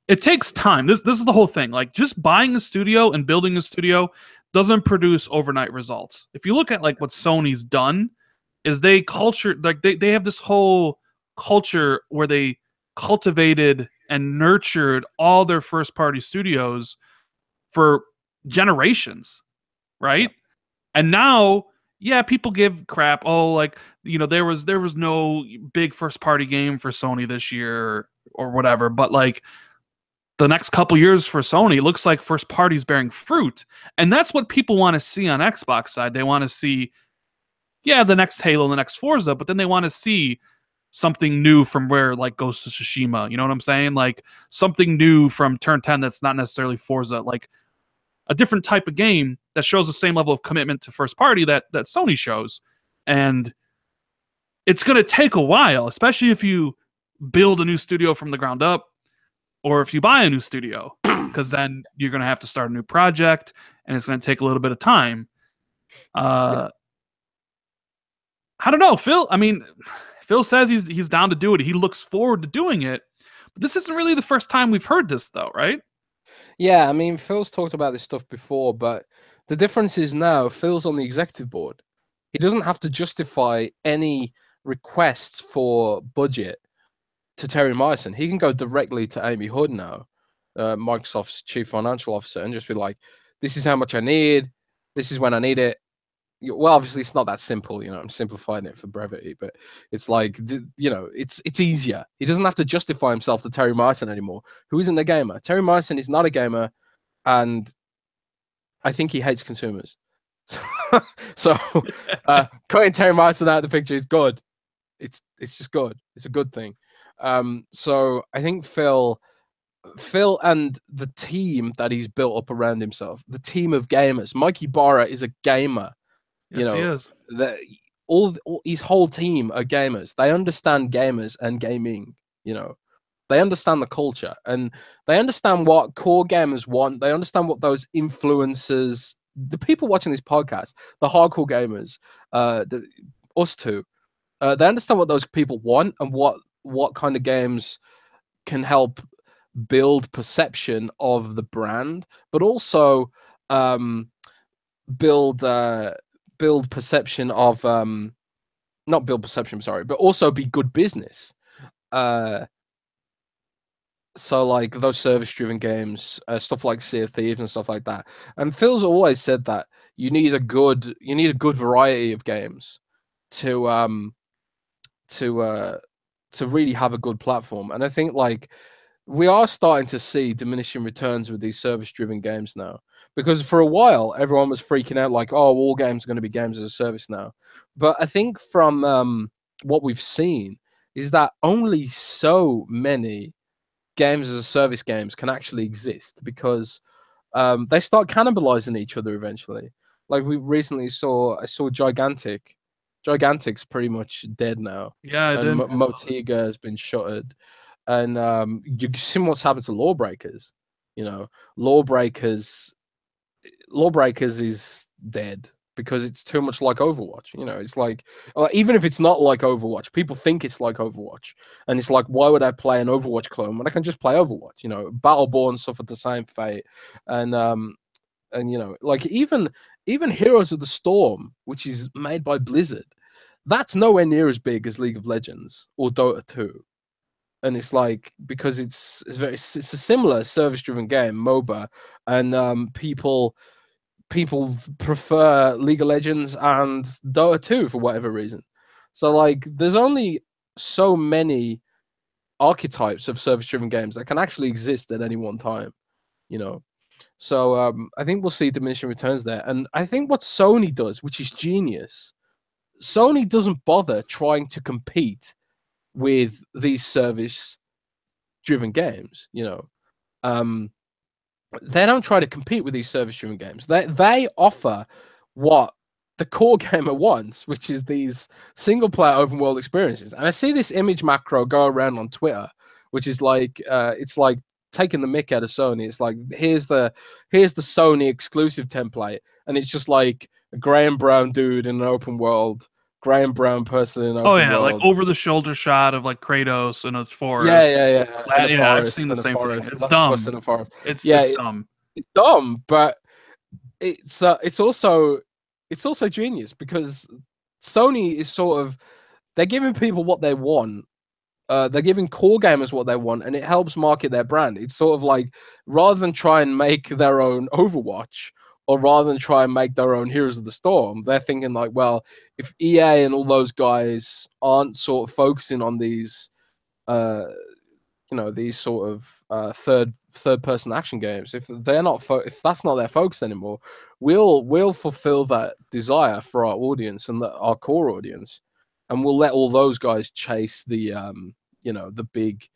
it takes time. This is the whole thing. Like just buying a studio and building a studio doesn't produce overnight results. If you look at like what Sony's done, is they have this whole culture where they cultivated and nurtured all their first party studios for generations, Yeah. right? And now, yeah, people give crap. Oh, like there was no big first party game for Sony this year or whatever. But like the next couple years for Sony, it looks like first party's bearing fruit, and that's what people want to see on Xbox side. They want to see, yeah, the next Halo, the next Forza, but then they want to see something new from where like Ghost of Tsushima. You know what I'm saying? Like something new from Turn 10 that's not necessarily Forza. Like a different type of game that shows the same level of commitment to first party that Sony shows. And it's going to take a while, especially if you build a new studio from the ground up or if you buy a new studio, because then you're going to have to start a new project and it's going to take a little bit of time. Yeah. I don't know, Phil. I mean, Phil says he's down to do it. He looks forward to doing it. But this isn't really the first time we've heard this, though, right? Yeah, I mean, Phil's talked about this stuff before, but the difference is now Phil's on the executive board. He doesn't have to justify any requests for budget to Terry Myerson. He can go directly to Amy Hood now, Microsoft's chief financial officer, and just be like, this is how much I need. This is when I need it. Well, obviously, it's not that simple. You know, I'm simplifying it for brevity, but it's like, you know, it's easier. He doesn't have to justify himself to Terry Myerson anymore, who isn't a gamer. Terry Myerson is not a gamer, and I think he hates consumers. So cutting Terry Myerson out of the picture is good. It's just good. It's a good thing. So I think Phil and the team that he's built up around himself, the team of gamers. Mikey Barra is a gamer. You Yes, he know, is. that all his whole team are gamers. They understand gamers and gaming. You know, they understand the culture and they understand what core gamers want. They understand what those influencers, the people watching this podcast, the hardcore gamers, us two, they understand what those people want and what kind of games can help build perception of the brand, but also um, build build perception of not build perception, sorry, but also be good business. Uh, so like those service-driven games, stuff like Sea of Thieves and stuff like that. And Phil's always said that you need a good variety of games to to really have a good platform. And I think like we are starting to see diminishing returns with these service-driven games now, because for a while everyone was freaking out like, oh, all games are going to be games as a service now. But I think from what we've seen is that only so many games as a service games can actually exist, because they start cannibalizing each other eventually. Like we recently I saw Gigantic's pretty much dead now, Yeah, I and did. Motiga has been shuttered, and you've seen what's happened to Lawbreakers. You know, Lawbreakers, Lawbreakers is dead because it's too much like Overwatch. You know, it's like even if it's not like Overwatch, people think it's like Overwatch, and it's like, why would I play an Overwatch clone when I can just play Overwatch? You know, Battleborn suffered the same fate, and you know, like even Heroes of the Storm, which is made by Blizzard, that's nowhere near as big as League of Legends or Dota 2. And it's like, because it's a similar service driven game, MOBA, and people prefer League of Legends and Dota 2 for whatever reason. So like there's only so many archetypes of service driven games that can actually exist at any one time, you know. So I think we'll see diminishing returns there. And I think what Sony does, which is genius, Sony doesn't bother trying to compete with these service driven games, you know. They don't try to compete with these service driven games. They offer what the core gamer wants, which is these single player open world experiences. And I see this image macro go around on Twitter, which is like it's like taking the mick out of Sony. It's like here's the Sony exclusive template, and it's just like a gray and brown dude in an open world, gray and brown person in an Oh open yeah, like world. over the shoulder shot of like Kratos in a Yeah, forest. yeah, yeah. In a Yeah, I've forest, seen the in a same thing. forest. It's Last of Us dumb. in a forest. It's Yeah, it's dumb. it's dumb, but it's also genius, because Sony is sort of, they're giving people what they want. They're giving core gamers what they want, and it helps market their brand. It's sort of like, rather than try and make their own Overwatch, or rather than try and make their own Heroes of the Storm, they're thinking like, well, if EA and all those guys aren't sort of focusing on these, uh, you know, these sort of third person action games, if they're not if that's not their focus anymore, we'll fulfill that desire for our audience and our core audience, and we'll let all those guys chase the you know, the big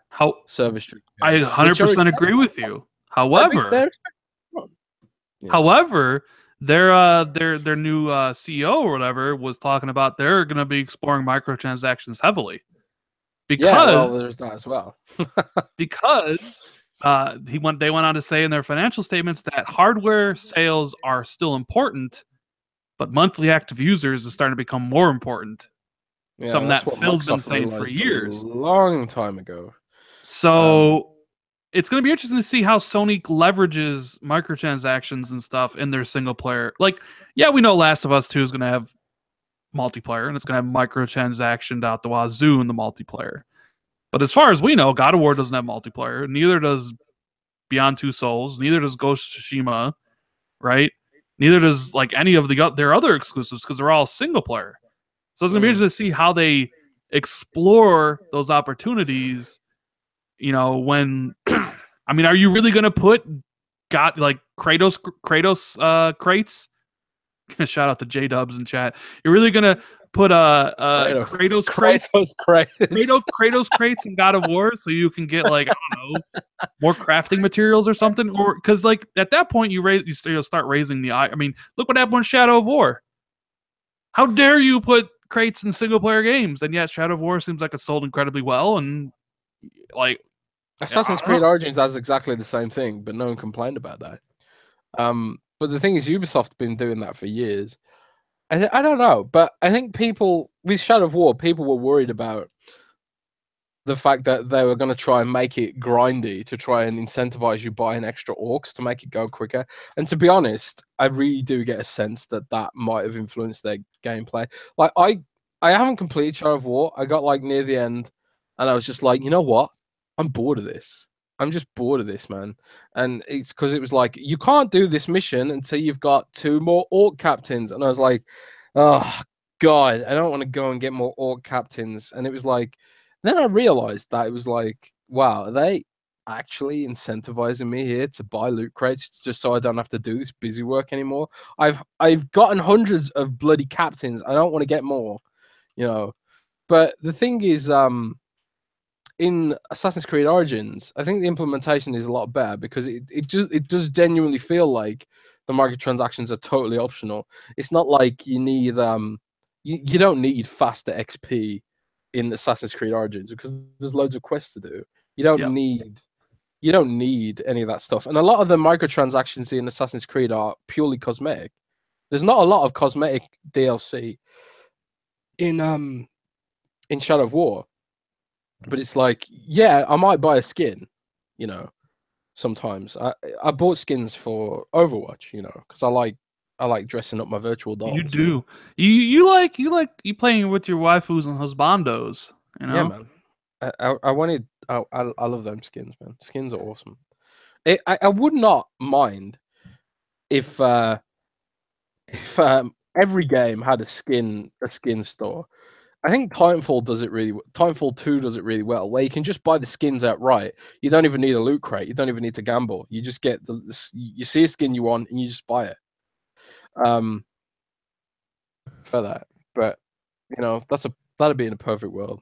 How service I games, which are 100% agree with you. I think However, they're yeah. however, their new CEO or whatever was talking about they're going to be exploring microtransactions heavily Yeah, well, because there's that as well. because they went on to say in their financial statements that hardware sales are still important, but monthly active users is starting to become more important. Yeah, Something that's that what Phil's been Microsoft saying for realized a years. long time ago. So it's going to be interesting to see how Sony leverages microtransactions and stuff in their single player. Like, yeah, we know Last of Us 2 is going to have multiplayer and it's going to have microtransaction out the wazoo in the multiplayer. But as far as we know, God of War doesn't have multiplayer. Neither does Beyond Two Souls. Neither does Ghost of Tsushima, right? Neither does like any of their other exclusives, because they're all single player. So it's going to be interesting to see how they explore those opportunities. You know, when I mean, are you really going to put like Kratos crates? Shout out to J Dubs in chat. You're really gonna put Kratos, Kratos crates, Kratos, Kratos. Kratos crates in God of War, so you can get like I don't know more crafting materials or something, or because like at that point you start raising the eye. I mean, look what happened with Shadow of War. How dare you put crates in single player games? And yet Shadow of War seems like it sold incredibly well, and like I Assassin's don't know. Creed Origins does exactly the same thing, but no one complained about that. But the thing is, Ubisoft's been doing that for years. I don't know, but I think people with Shadow of War, people were worried about the fact that they were going to try and make it grindy to try and incentivize you buying extra orcs to make it go quicker. And to be honest, I really do get a sense that that might have influenced their gameplay. Like I haven't completed Shadow of War. I got like near the end, and I was just like, you know what? I'm bored of this. I'm just bored of this, man. And it's because it was like you can't do this mission until you've got 2 more orc captains, and I was like, oh god, I don't want to go and get more orc captains. And it was like. Then I realized that it was like, wow, are they actually incentivizing me here to buy loot crates just so I don't have to do this busy work anymore? I've gotten hundreds of bloody captains. I don't want to get more, you know. But the thing is, in Assassin's Creed Origins, I think the implementation is a lot better because it does genuinely feel like the microtransactions are totally optional. It's not like you need you don't need faster XP in Assassin's Creed Origins because there's loads of quests to do. You don't Yep. need you don't need any of that stuff. And a lot of the microtransactions in Assassin's Creed are purely cosmetic. There's not a lot of cosmetic DLC in Shadow of War. But it's like, yeah, I might buy a skin, you know, sometimes. I bought skins for Overwatch, you know, because I like dressing up my virtual You dolls, you know. do. You playing with your waifus and husbandos, you Yeah, know? man. I wanted I love them skins, man. Skins are awesome. I would not mind if every game had a skin store. I think Titanfall does it really. Titanfall 2 does it really well, where you can just buy the skins outright. You don't even need a loot crate. You don't even need to gamble. You just get you see a skin you want and you just buy it. Um, for that, but you know that'd be in a perfect world.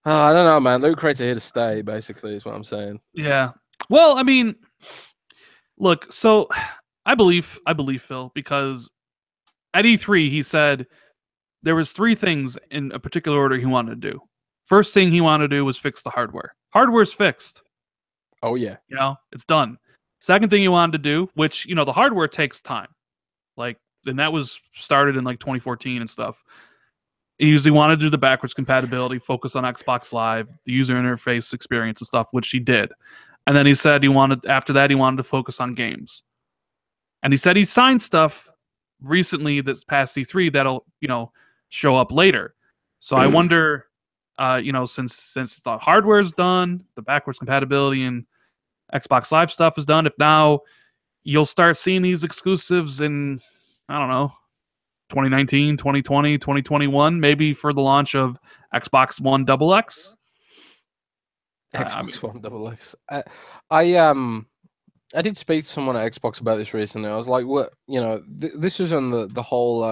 I don't know, man. Loot crates are here to stay. Basically, is what I'm saying. Yeah. Well, I mean, look, so I believe Phil because at E3 he said there was 3 things in a particular order he wanted to do. First thing he wanted to do was fix the hardware. Hardware's fixed. Oh yeah, It's done. Second thing he wanted to do, which the hardware takes time. Like, and that was started in like 2014 and stuff. He usually wanted to do the backwards compatibility, focus on Xbox Live, the user interface experience and stuff, which he did. And then he said after that he wanted to focus on games. And he said he signed stuff recently this past C3 that'll, show up later. So I wonder, since the hardware's done, the backwards compatibility and Xbox Live stuff is done, if now you'll start seeing these exclusives in, I don't know, 2019, 2020, 2021, maybe for the launch of Xbox One Double X. Xbox One Double X. I did speak to someone at Xbox about this recently. I was like, what, this was on the whole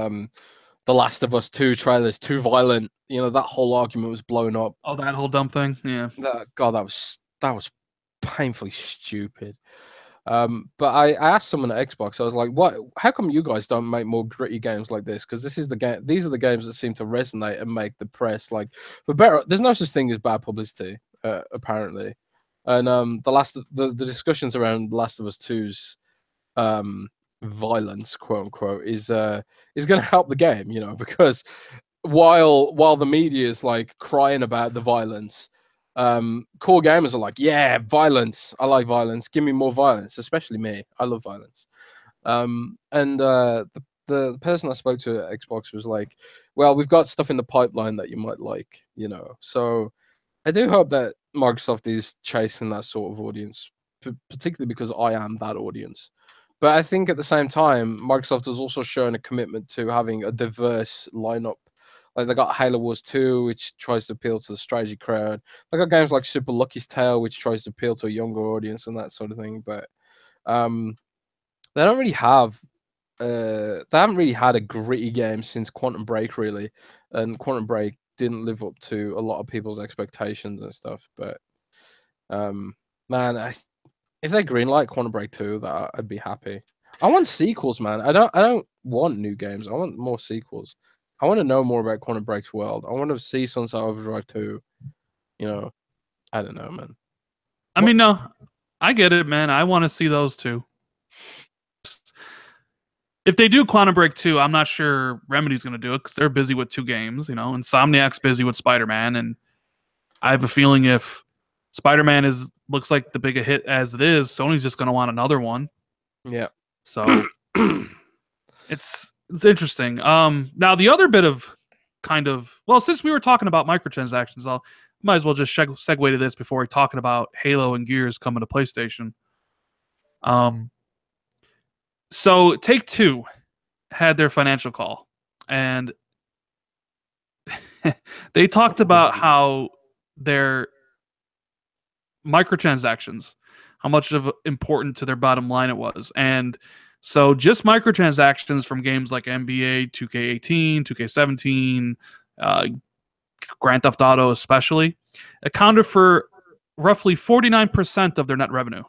The Last of Us 2 trailers too violent. That whole argument was blown up. Oh, that whole dumb thing. Yeah. God, that was painfully stupid. But I asked someone at Xbox, I was like, "What? How come you guys don't make more gritty games like this? Because this is the game. These are the games that seem to resonate and make the press like for better. There's no such thing as bad publicity, apparently. And the discussions around Last of Us 2's violence, quote unquote, is going to help the game, because while the media is like crying about the violence, core gamers are like, yeah, violence. I like violence. Give me more violence, especially me. I love violence. And the person I spoke to at Xbox was like, well, we've got stuff in the pipeline that you might like, So I do hope that Microsoft is chasing that sort of audience, particularly because I am that audience. But I think at the same time, Microsoft has also shown a commitment to having a diverse lineup. Like they got Halo Wars 2, which tries to appeal to the strategy crowd. They got games like Super Lucky's Tale, which tries to appeal to a younger audience and that sort of thing. But they don't really have they haven't really had a gritty game since Quantum Break, really, and Quantum Break didn't live up to a lot of people's expectations and stuff. But man, if they greenlight Quantum Break 2, that I'd be happy. I want sequels, man. I don't want new games. I want more sequels. I want to know more about Quantum Break's world. I want to see Sunset Overdrive 2. You know, I don't know, man. I mean, no, I get it, man. I want to see those too. If they do Quantum Break 2, I'm not sure Remedy's going to do it because they're busy with 2 games. You know, Insomniac's busy with Spider-Man, and I have a feeling if Spider-Man looks like the big a hit as it is, Sony's just going to want another one. Yeah. So it's interesting. Now the other bit of since we were talking about microtransactions, I might as well just segue to this before we're talking about Halo and Gears coming to PlayStation. So Take-Two had their financial call, and they talked about how their microtransactions, how much of important to their bottom line it was. And so just microtransactions from games like NBA 2K18, 2K17, Grand Theft Auto especially, accounted for roughly 49% of their net revenue.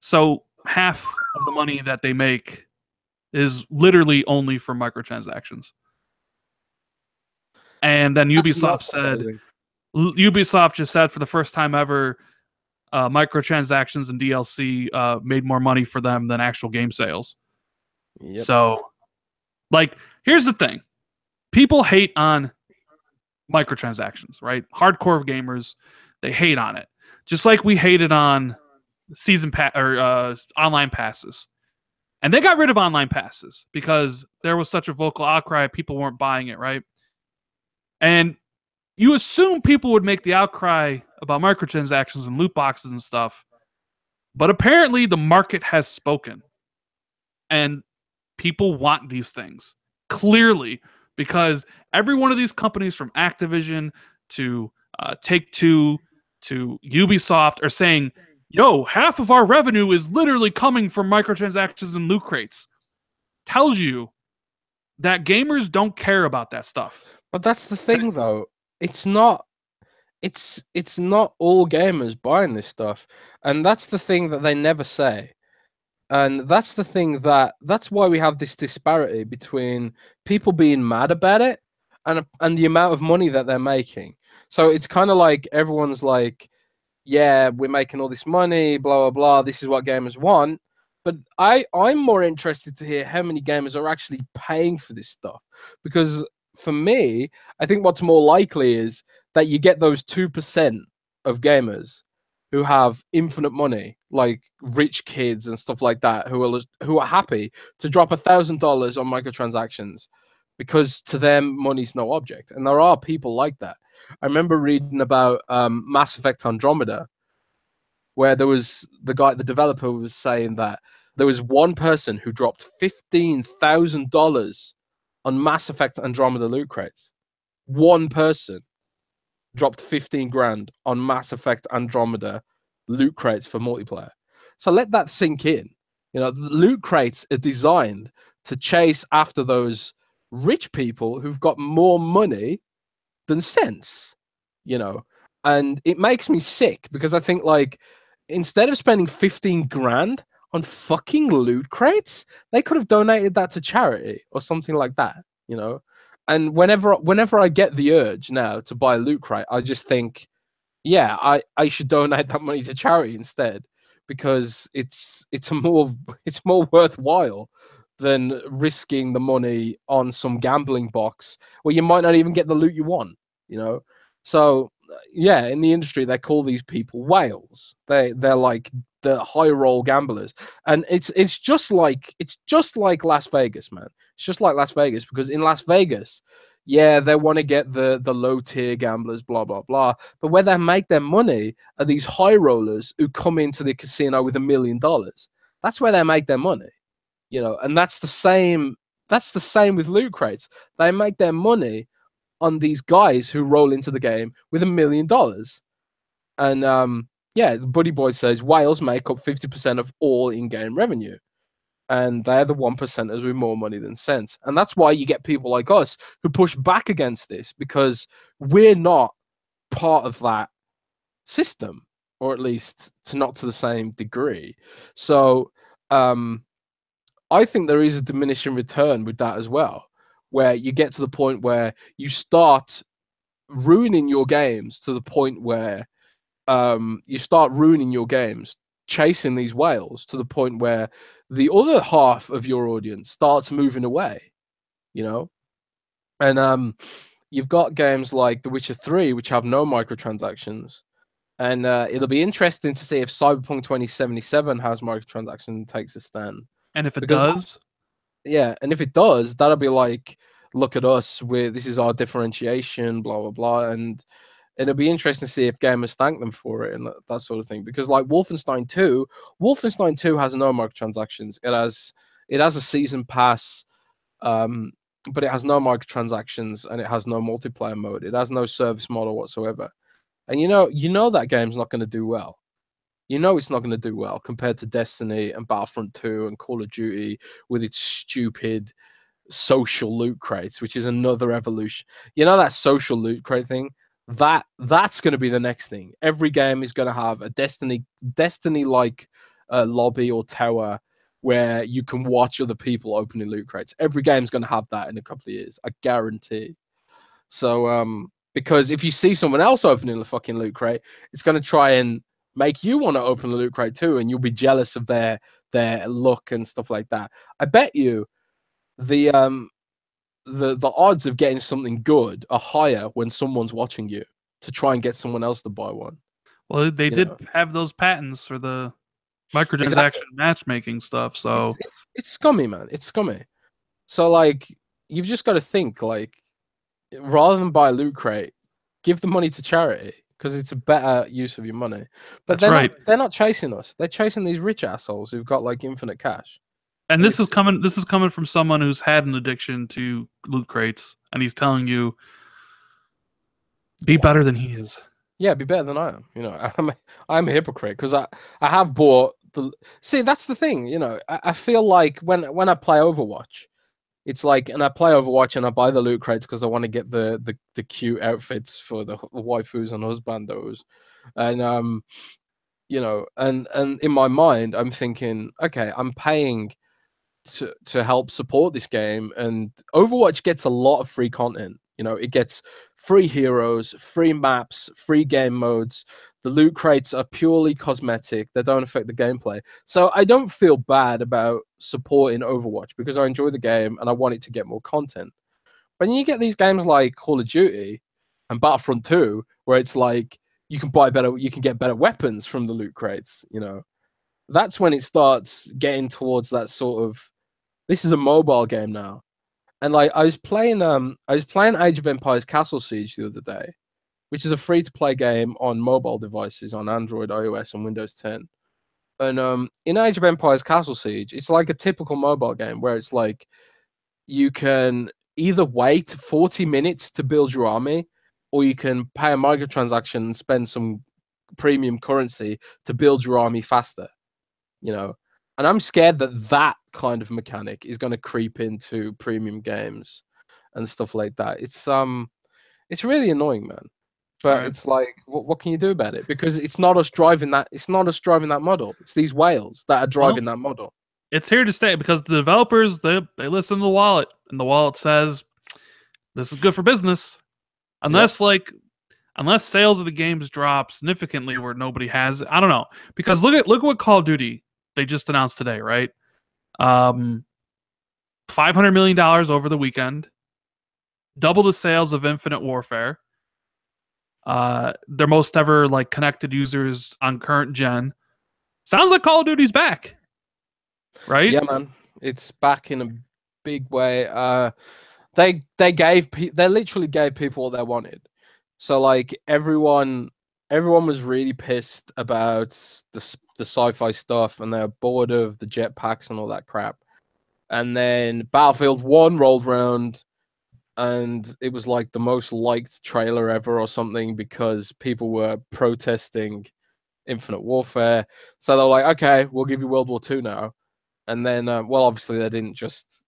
So half of the money that they make is literally only for microtransactions. And then Ubisoft just said for the first time ever, microtransactions and DLC made more money for them than actual game sales. Yep. So, like, here's the thing. People hate on microtransactions, right? Hardcore gamers, they hate on it. Just like we hated on season pass or online passes. And they got rid of online passes because there was such a vocal outcry, people weren't buying it, right? And you assume people would make the outcry about microtransactions and loot boxes and stuff. But apparently the market has spoken. And people want these things. Clearly. Because every one of these companies, from Activision to Take-Two to Ubisoft, are saying, yo, half of our revenue is literally coming from microtransactions and loot crates. Tells you that gamers don't care about that stuff. But that's the thing, though. It's not all gamers buying this stuff, and that's the thing that they never say. And that's the thing that's why we have this disparity between people being mad about it and the amount of money that they're making. So it's kind of like everyone's like, yeah, we're making all this money, blah blah blah. This is what gamers want. But I'm more interested to hear how many gamers are actually paying for this stuff, because for me, I think what's more likely is that you get those 2% of gamers who have infinite money, like rich kids and stuff like that, who are happy to drop $1,000 on microtransactions because to them money's no object. And there are people like that. I remember reading about Mass Effect Andromeda, where there was the developer was saying that there was one person who dropped $15,000 on Mass Effect Andromeda loot crates. One person dropped 15 grand on Mass Effect Andromeda loot crates for multiplayer. So let that sink in. You know, the loot crates are designed to chase after those rich people who've got more money than sense, you know. And it makes me sick because I think, like, instead of spending 15 grand on fucking loot crates, they could have donated that to charity or something like that, you know. And whenever I get the urge now to buy a loot crate, I just think, yeah, I should donate that money to charity instead, because it's more worthwhile than risking the money on some gambling box where you might not even get the loot you want, you know. So yeah, in the industry they call these people whales. They're like the high roll gamblers, and it's just like Las Vegas, man. It's just like Las Vegas, because in Las Vegas, yeah, they want to get the low tier gamblers, blah blah blah. But where they make their money are these high rollers who come into the casino with $1 million. That's where they make their money, you know. And that's the same. That's the same with loot crates. They make their money on these guys who roll into the game with $1 million. And yeah, Buddy Boy says whales make up 50% of all in-game revenue. and they're the 1%ers with more money than sense. And that's why you get people like us who push back against this, because we're not part of that system, or at least not to the same degree. So I think there is a diminishing return with that as well, where you get to the point where you start ruining your games to the point where you start ruining your games, chasing these whales to the point where the other half of your audience starts moving away, you know? And you've got games like The Witcher 3, which have no microtransactions. And it'll be interesting to see if Cyberpunk 2077 has microtransactions and takes a stand. And if it Because does, yeah, and if it does, that'll be like, look at us, this is our differentiation, blah blah blah, and it'll be interesting to see if gamers thank them for it and that sort of thing. Because like Wolfenstein 2 has no microtransactions. It has a season pass, but it has no microtransactions and it has no multiplayer mode. It has no service model whatsoever. And you know that game's not going to do well. You know it's not going to do well compared to Destiny and Battlefront 2 and Call of Duty with its stupid social loot crates, which is another evolution. You know that social loot crate thing? That's going to be the next thing. Every game is going to have a Destiny like lobby or tower where you can watch other people opening loot crates. Every game's going to have that in a couple of years, I guarantee. So because if you see someone else opening a fucking loot crate, it's going to try and make you want to open the loot crate too, and you'll be jealous of their look and stuff like that. I bet you the odds of getting something good are higher when someone's watching you to try and get someone else to buy one. well, they did have those patents for the microtransaction matchmaking stuff, so it's scummy, man. It's scummy. So like, you've just got to think, like, rather than buy a loot crate, give the money to charity, because it's a better use of your money. But they're not chasing us. They're chasing these rich assholes who've got like infinite cash. And this is coming from someone who's had an addiction to loot crates, and he's telling you, be better than he is. Yeah, be better than I am. You know, I'm a hypocrite because I have bought the. See, that's the thing. You know, I feel like when I play Overwatch, it's like, and I play Overwatch and I buy the loot crates because I want to get the cute outfits for the waifus and husbandos, and you know, and in my mind, I'm thinking, okay, I'm paying to help support this game, and Overwatch gets a lot of free content. You know, it gets free heroes, free maps, free game modes. The loot crates are purely cosmetic. They don't affect the gameplay. So I don't feel bad about supporting Overwatch because I enjoy the game and I want it to get more content. But you get these games like Call of Duty and Battlefront 2, where it's like you can get better weapons from the loot crates, you know. That's when it starts getting towards that sort of, this is a mobile game now. And like I was playing Age of Empires Castle Siege the other day, which is a free-to-play game on mobile devices on Android, iOS, and Windows 10. And in Age of Empires Castle Siege, it's like a typical mobile game where it's like you can either wait 40 minutes to build your army, or you can pay a microtransaction and spend some premium currency to build your army faster, you know. And I'm scared that kind of mechanic is going to creep into premium games and stuff like that. It's really annoying, man. But it's like, what can you do about it? Because it's not us driving that. It's not us driving that model. It's these whales that are driving that model. It's here to stay because the developers they listen to the wallet, and the wallet says this is good for business, unless sales of the games drop significantly where nobody has it. I don't know, because look at what Call of Duty they just announced today, right? $500 million over the weekend, double the sales of Infinite Warfare. Their most ever like connected users on current gen. Sounds like Call of Duty's back, right? Yeah, man, it's back in a big way. They literally gave people what they wanted. So like everyone was really pissed about the sci-fi stuff, and they're bored of the jetpacks and all that crap. And then Battlefield 1 rolled around, and it was like the most liked trailer ever or something because people were protesting Infinite Warfare. So they're like, okay, we'll give you World War II now. and then well, obviously they didn't just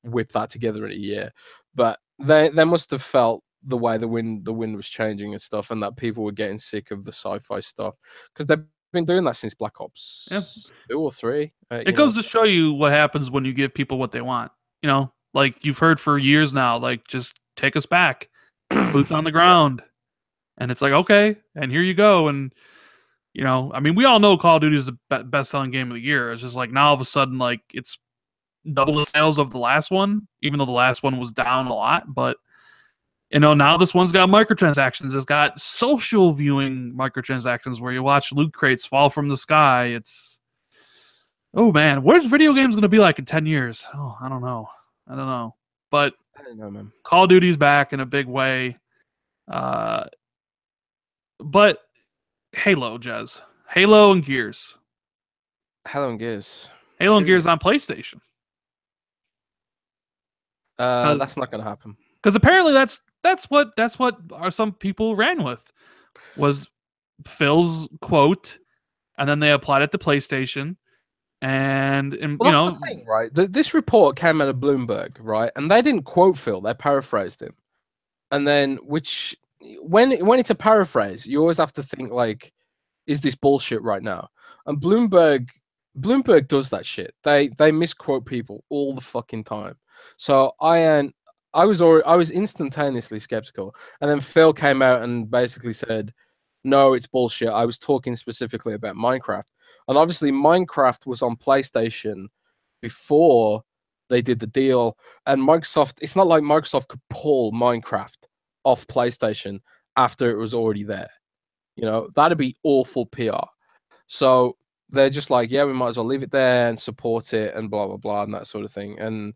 whip that together in a year, but they must have felt the way the wind was changing and stuff, and that people were getting sick of the sci-fi stuff because they've been doing that since Black Yeah. Ops 2 or 3. It goes to show you what happens when you give people what they want. Like you've heard for years now, like just take us back, boots on the Yeah. ground, and it's like okay, and here you go, and I mean, we all know Call of Duty is the best-selling game of the year. It's just like now all of a sudden, like it's double the sales of the last one, even though the last one was down a lot. But now this one's got microtransactions. It's got social viewing microtransactions where you watch loot crates fall from the sky. Oh man, where's video games going to be like in 10 years? Oh, I don't know. But I don't know, man. Call of Duty's back in a big way. But Halo, Jez. Halo and Gears. Halo and Gears. Halo and Gears on PlayStation. That's not going to happen. Because apparently that's what some people ran with, was Phil's quote, and then they applied it to PlayStation. And well, that's the thing, right? This report came out of Bloomberg, right? And they didn't quote Phil; they paraphrased him. And then, when it's a paraphrase, you always have to think like, is this bullshit right now? And Bloomberg does that shit. They misquote people all the fucking time. So I was instantaneously skeptical, and then Phil came out and basically said, "No, it's bullshit. I was talking specifically about Minecraft." And obviously, Minecraft was on PlayStation before they did the deal. And Microsoft, it's not like Microsoft could pull Minecraft off PlayStation after it was already there. That'd be awful PR. So they're just like, yeah, we might as well leave it there and support it and blah, blah, blah, and that sort of thing. And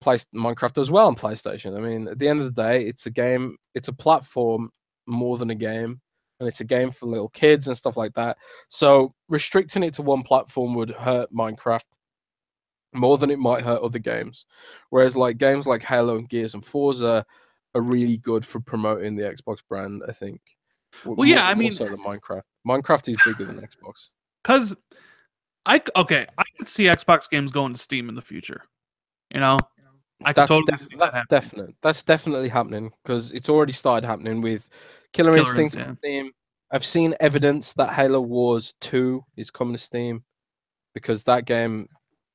Minecraft does well on PlayStation. I mean, at the end of the day, it's a game, it's a platform more than a game. And it's a game for little kids and stuff like that. So restricting it to one platform would hurt Minecraft more than it might hurt other games. Whereas like games like Halo and Gears and Forza are really good for promoting the Xbox brand, I think. Well, yeah, I mean, also the Minecraft. Minecraft is bigger than Xbox. Because I could see Xbox games going to Steam in the future. That's definitely happening because it's already started happening with Killer Instinct on Steam. I've seen evidence that Halo Wars 2 is coming to Steam because that game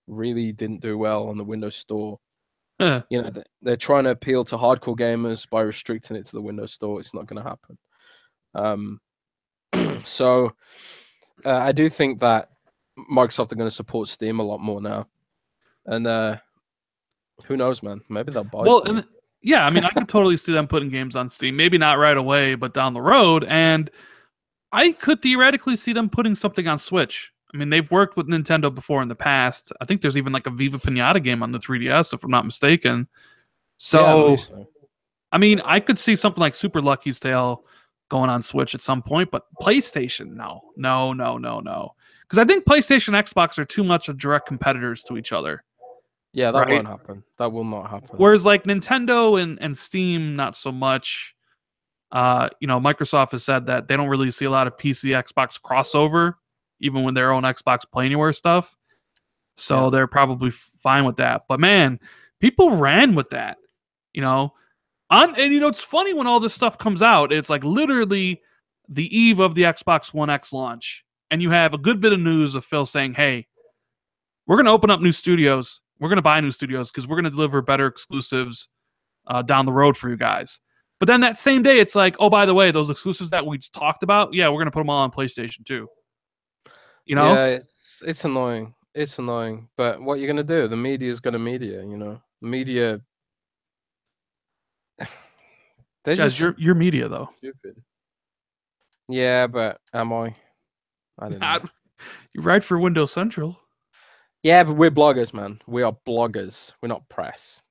really didn't do well on the Windows Store. They're trying to appeal to hardcore gamers by restricting it to the Windows Store. It's not going to happen. So I do think that Microsoft are going to support Steam a lot more now. And who knows, man? Maybe they'll buy Steam. Yeah, I mean, I could totally see them putting games on Steam. Maybe not right away, but down the road. And I could theoretically see them putting something on Switch. I mean, they've worked with Nintendo before in the past. I think there's even like a Viva Pinata game on the 3DS, if I'm not mistaken. So, yeah, I mean, I could see something like Super Lucky's Tale going on Switch at some point, but PlayStation, no. Because I think PlayStation and Xbox are too much of direct competitors to each other. Yeah, that won't happen. That will not happen. Whereas like Nintendo and Steam, not so much. Microsoft has said that they don't really see a lot of PC Xbox crossover, even when their own Xbox Play Anywhere stuff. So they're probably fine with that. But man, people ran with that. It's funny when all this stuff comes out. It's like literally the eve of the Xbox One X launch, and you have a good bit of news of Phil saying, "Hey, we're going to open up new studios. We're going to buy new studios because we're going to deliver better exclusives down the road for you guys." But then that same day, it's like, oh, by the way, those exclusives that we just talked about, yeah, we're going to put them all on PlayStation too. Yeah, it's annoying. It's annoying. But what you're going to do? The media is going to media, Media. Jez, you're media, though. Stupid. Yeah, but am I? I don't know. You write for Windows Central. Yeah, but we're bloggers, man. We are bloggers. We're not press.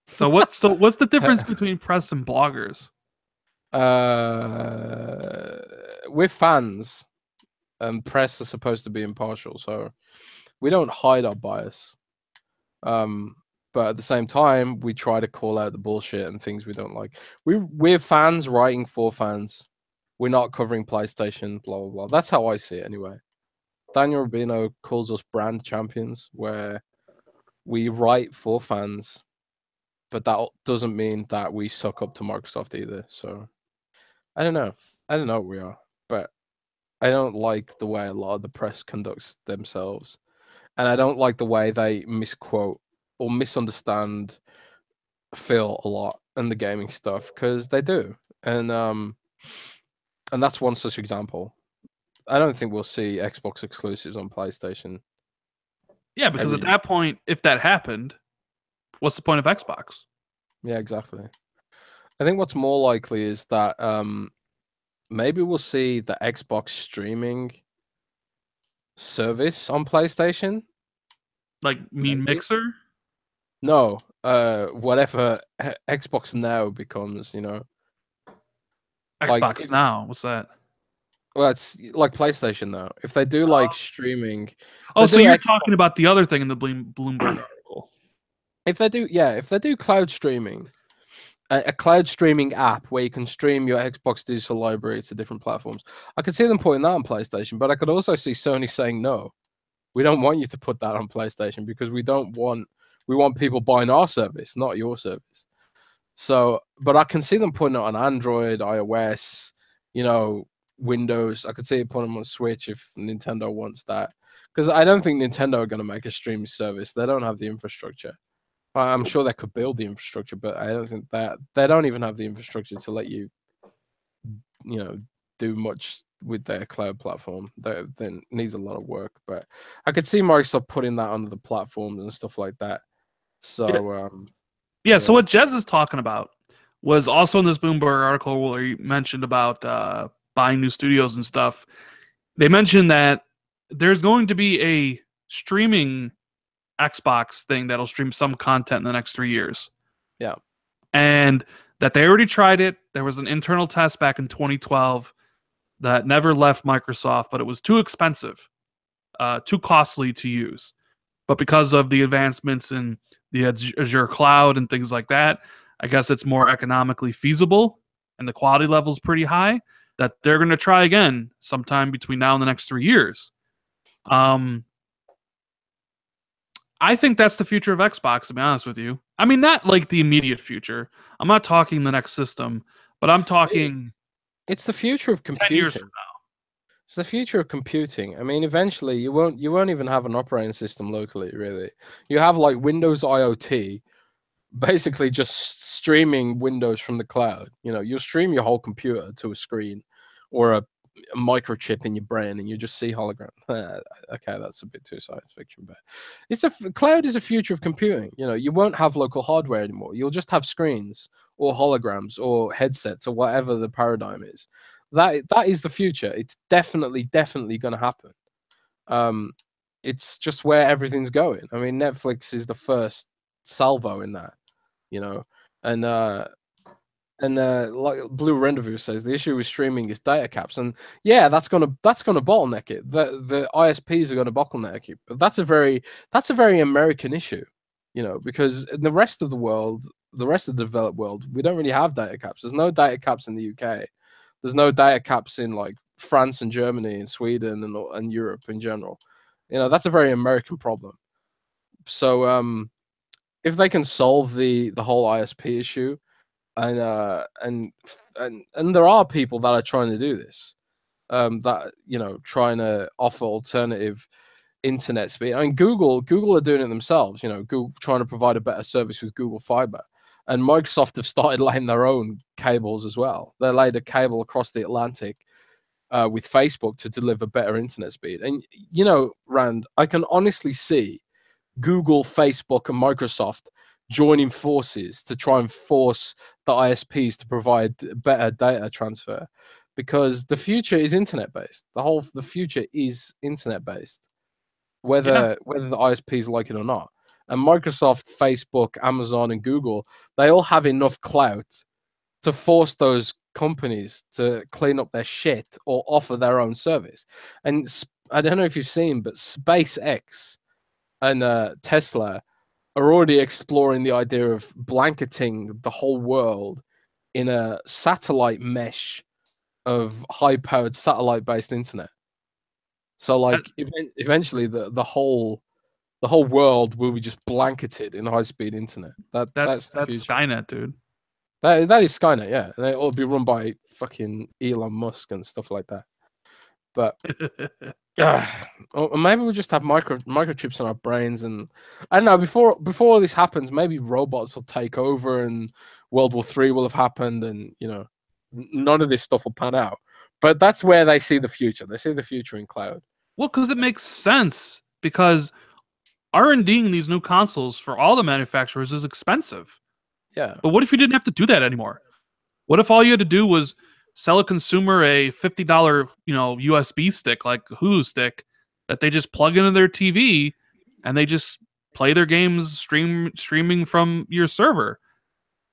So what's the difference between press and bloggers? We're fans, and press are supposed to be impartial, so we don't hide our bias. But at the same time, we try to call out the bullshit and things we don't like. We're fans writing for fans. We're not covering PlayStation, blah blah blah. That's how I see it, anyway. Daniel Rubino calls us brand champions, where we write for fans, but that doesn't mean that we suck up to Microsoft either. So I don't know. I don't know what we are, but I don't like the way a lot of the press conducts themselves, and I don't like the way they misquote or misunderstand Phil a lot in the gaming stuff, because they do, and that's one such example. I don't think we'll see Xbox exclusives on PlayStation. Yeah, because at that point, if that happened, what's the point of Xbox? Yeah, exactly. I think what's more likely is that maybe we'll see the Xbox streaming service on PlayStation. Like, mean Maybe. Mixer? No, whatever Xbox Now becomes, you know. Like, Xbox Now. What's that? well, it's like PlayStation now. If they do like streaming, Oh, they so do you're Xbox. talking about the other thing in the Bloomberg article. If they do, yeah, if they do cloud streaming, a cloud streaming app where you can stream your Xbox digital library to different platforms, I could see them putting that on PlayStation. But I could also see Sony saying no, we don't want you to put that on PlayStation because we want people buying our service, not your service. So, but I can see them putting it on Android, iOS, you know, Windows. I could see it putting them on Switch if Nintendo wants that. Because I don't think Nintendo are going to make a streaming service. They don't have the infrastructure. I'm sure they could build the infrastructure, but I don't think that they don't even have the infrastructure to let you, you know, do much with their cloud platform. That then needs a lot of work. But I could see Microsoft putting that onto the platforms and stuff like that. So, Yeah, so what Jez is talking about was also in this Bloomberg article where he mentioned about buying new studios and stuff. They mentioned that there's going to be a streaming Xbox thing that'll stream some content in the next 3 years. Yeah. And that they already tried it. There was an internal test back in 2012 that never left Microsoft, but it was too expensive, too costly to use. But because of the advancements in the Azure cloud and things like that, I guess it's more economically feasible and the quality level is pretty high that they're going to try again sometime between now and the next 3 years. I think that's the future of Xbox, to be honest with you. I mean, not like the immediate future. I'm not talking the next system, but I'm talking it's the future of 10 computing. years from now. It's the future of computing. I mean, eventually you won't even have an operating system locally, really. You have like Windows IoT, basically just streaming Windows from the cloud. You know, you'll stream your whole computer to a screen or a microchip in your brain, and you just see hologram. Okay, that's a bit too science fiction, but cloud is a future of computing. You know, you won't have local hardware anymore. You'll just have screens or holograms or headsets or whatever the paradigm is. That is the future. It's definitely going to happen. It's just where everything's going. I mean, Netflix is the first salvo in that, you know, and like Blue Rendezvous says, the issue with streaming is data caps, and yeah, that's gonna bottleneck it. The ISPs are gonna bottleneck it, but that's a very American issue, you know, because in the rest of the world, the rest of the developed world, we don't really have data caps. There's no data caps in the UK. There's no data caps in like France and Germany and Sweden and Europe in general. You know, that's a very American problem. So if they can solve the whole ISP issue, and there are people that are trying to do this, that, you know, trying to offer alternative internet speed. I mean, Google are doing it themselves. You know, Google trying to provide a better service with Google Fiber, and Microsoft have started laying their own cables as well. They laid a cable across the Atlantic with Facebook to deliver better internet speed. And you know, Rand, I can honestly see Google, Facebook, and Microsoft joining forces to try and force the ISPs to provide better data transfer, because the future is internet based. The future is internet based, whether the ISPs like it or not. And Microsoft, Facebook, Amazon, and Google, they all have enough clout to force those companies to clean up their shit or offer their own service. And I don't know if you've seen, but SpaceX and Tesla are already exploring the idea of blanketing the whole world in a satellite mesh of high-powered satellite-based internet. So That, like eventually the whole world will be just blanketed in high speed internet. That's the that's future. Skynet, dude. That is Skynet, yeah, and it'll be run by fucking Elon Musk and stuff like that. But uh, or maybe we just have microchips in our brains, and I don't know. Before this happens, maybe robots will take over, and World War III will have happened, and none of this stuff will pan out. But that's where they see the future. They see the future in cloud. Well, because it makes sense. Because R&Ding these new consoles for all the manufacturers is expensive. Yeah, But what if you didn't have to do that anymore? What if all you had to do was sell a consumer a $50, USB stick like a Hulu stick that they just plug into their TV and they just play their games streaming from your server?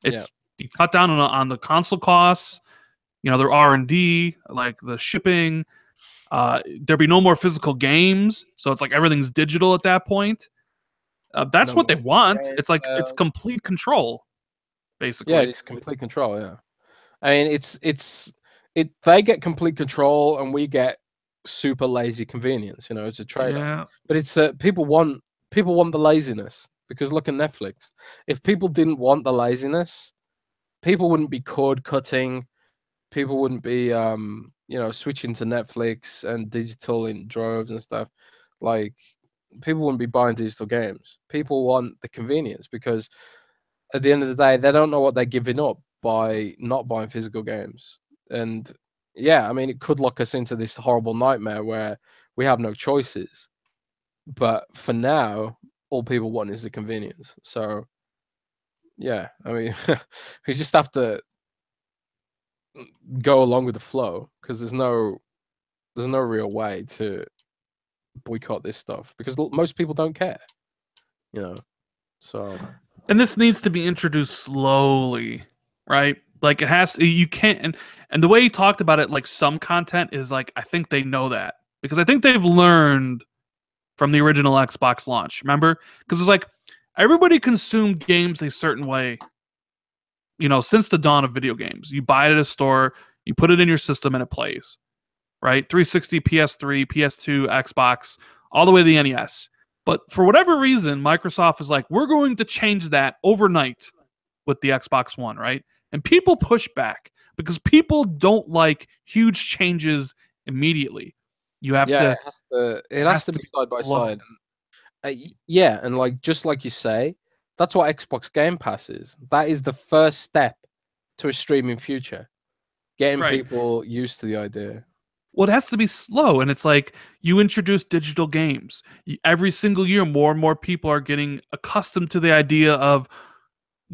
yeah, It's you cut down on the console costs, their R&D, like the shipping. There'd be no more physical games, so it's like everything's digital at that point. That's no what they more want. game It's like it's sales. complete control, Yeah, basically. it's complete control. Yeah, I mean, it. They get complete control, and we get super lazy convenience. It's a trade off. Yeah, But it's people want the laziness because look at Netflix. If people didn't want the laziness, people wouldn't be cord cutting. People wouldn't be switching to Netflix and digital in droves and stuff. Like people wouldn't be buying digital games. People want the convenience because at the end of the day, they don't know what they're giving up by not buying physical games. And yeah, I mean, it could lock us into this horrible nightmare where we have no choices. But for now, all people want is the convenience. So yeah, I mean, we just have to go along with the flow because there's no real way to boycott this stuff because most people don't care, you know. So and this needs to be introduced slowly, right? Like it has. You can't. And the way he talked about it, like some content is like I think they know that because I think they've learned from the original Xbox launch. Remember? Because it's like everybody consumed games a certain way, since the dawn of video games. You buy it at a store, you put it in your system, and it plays. Right? 360, PS3, PS2, Xbox, all the way to the NES. But for whatever reason, Microsoft is like, we're going to change that overnight with the Xbox One, right? And people push back because people don't like huge changes immediately. You have yeah, to, it has to be side by slow. side. Yeah, and like just like you say, that's what Xbox Game Pass is. That is the first step to a streaming future, getting Right. people used to the idea. Well, it has to be slow. And it's like you introduce digital games. Every single year, more and more people are getting accustomed to the idea of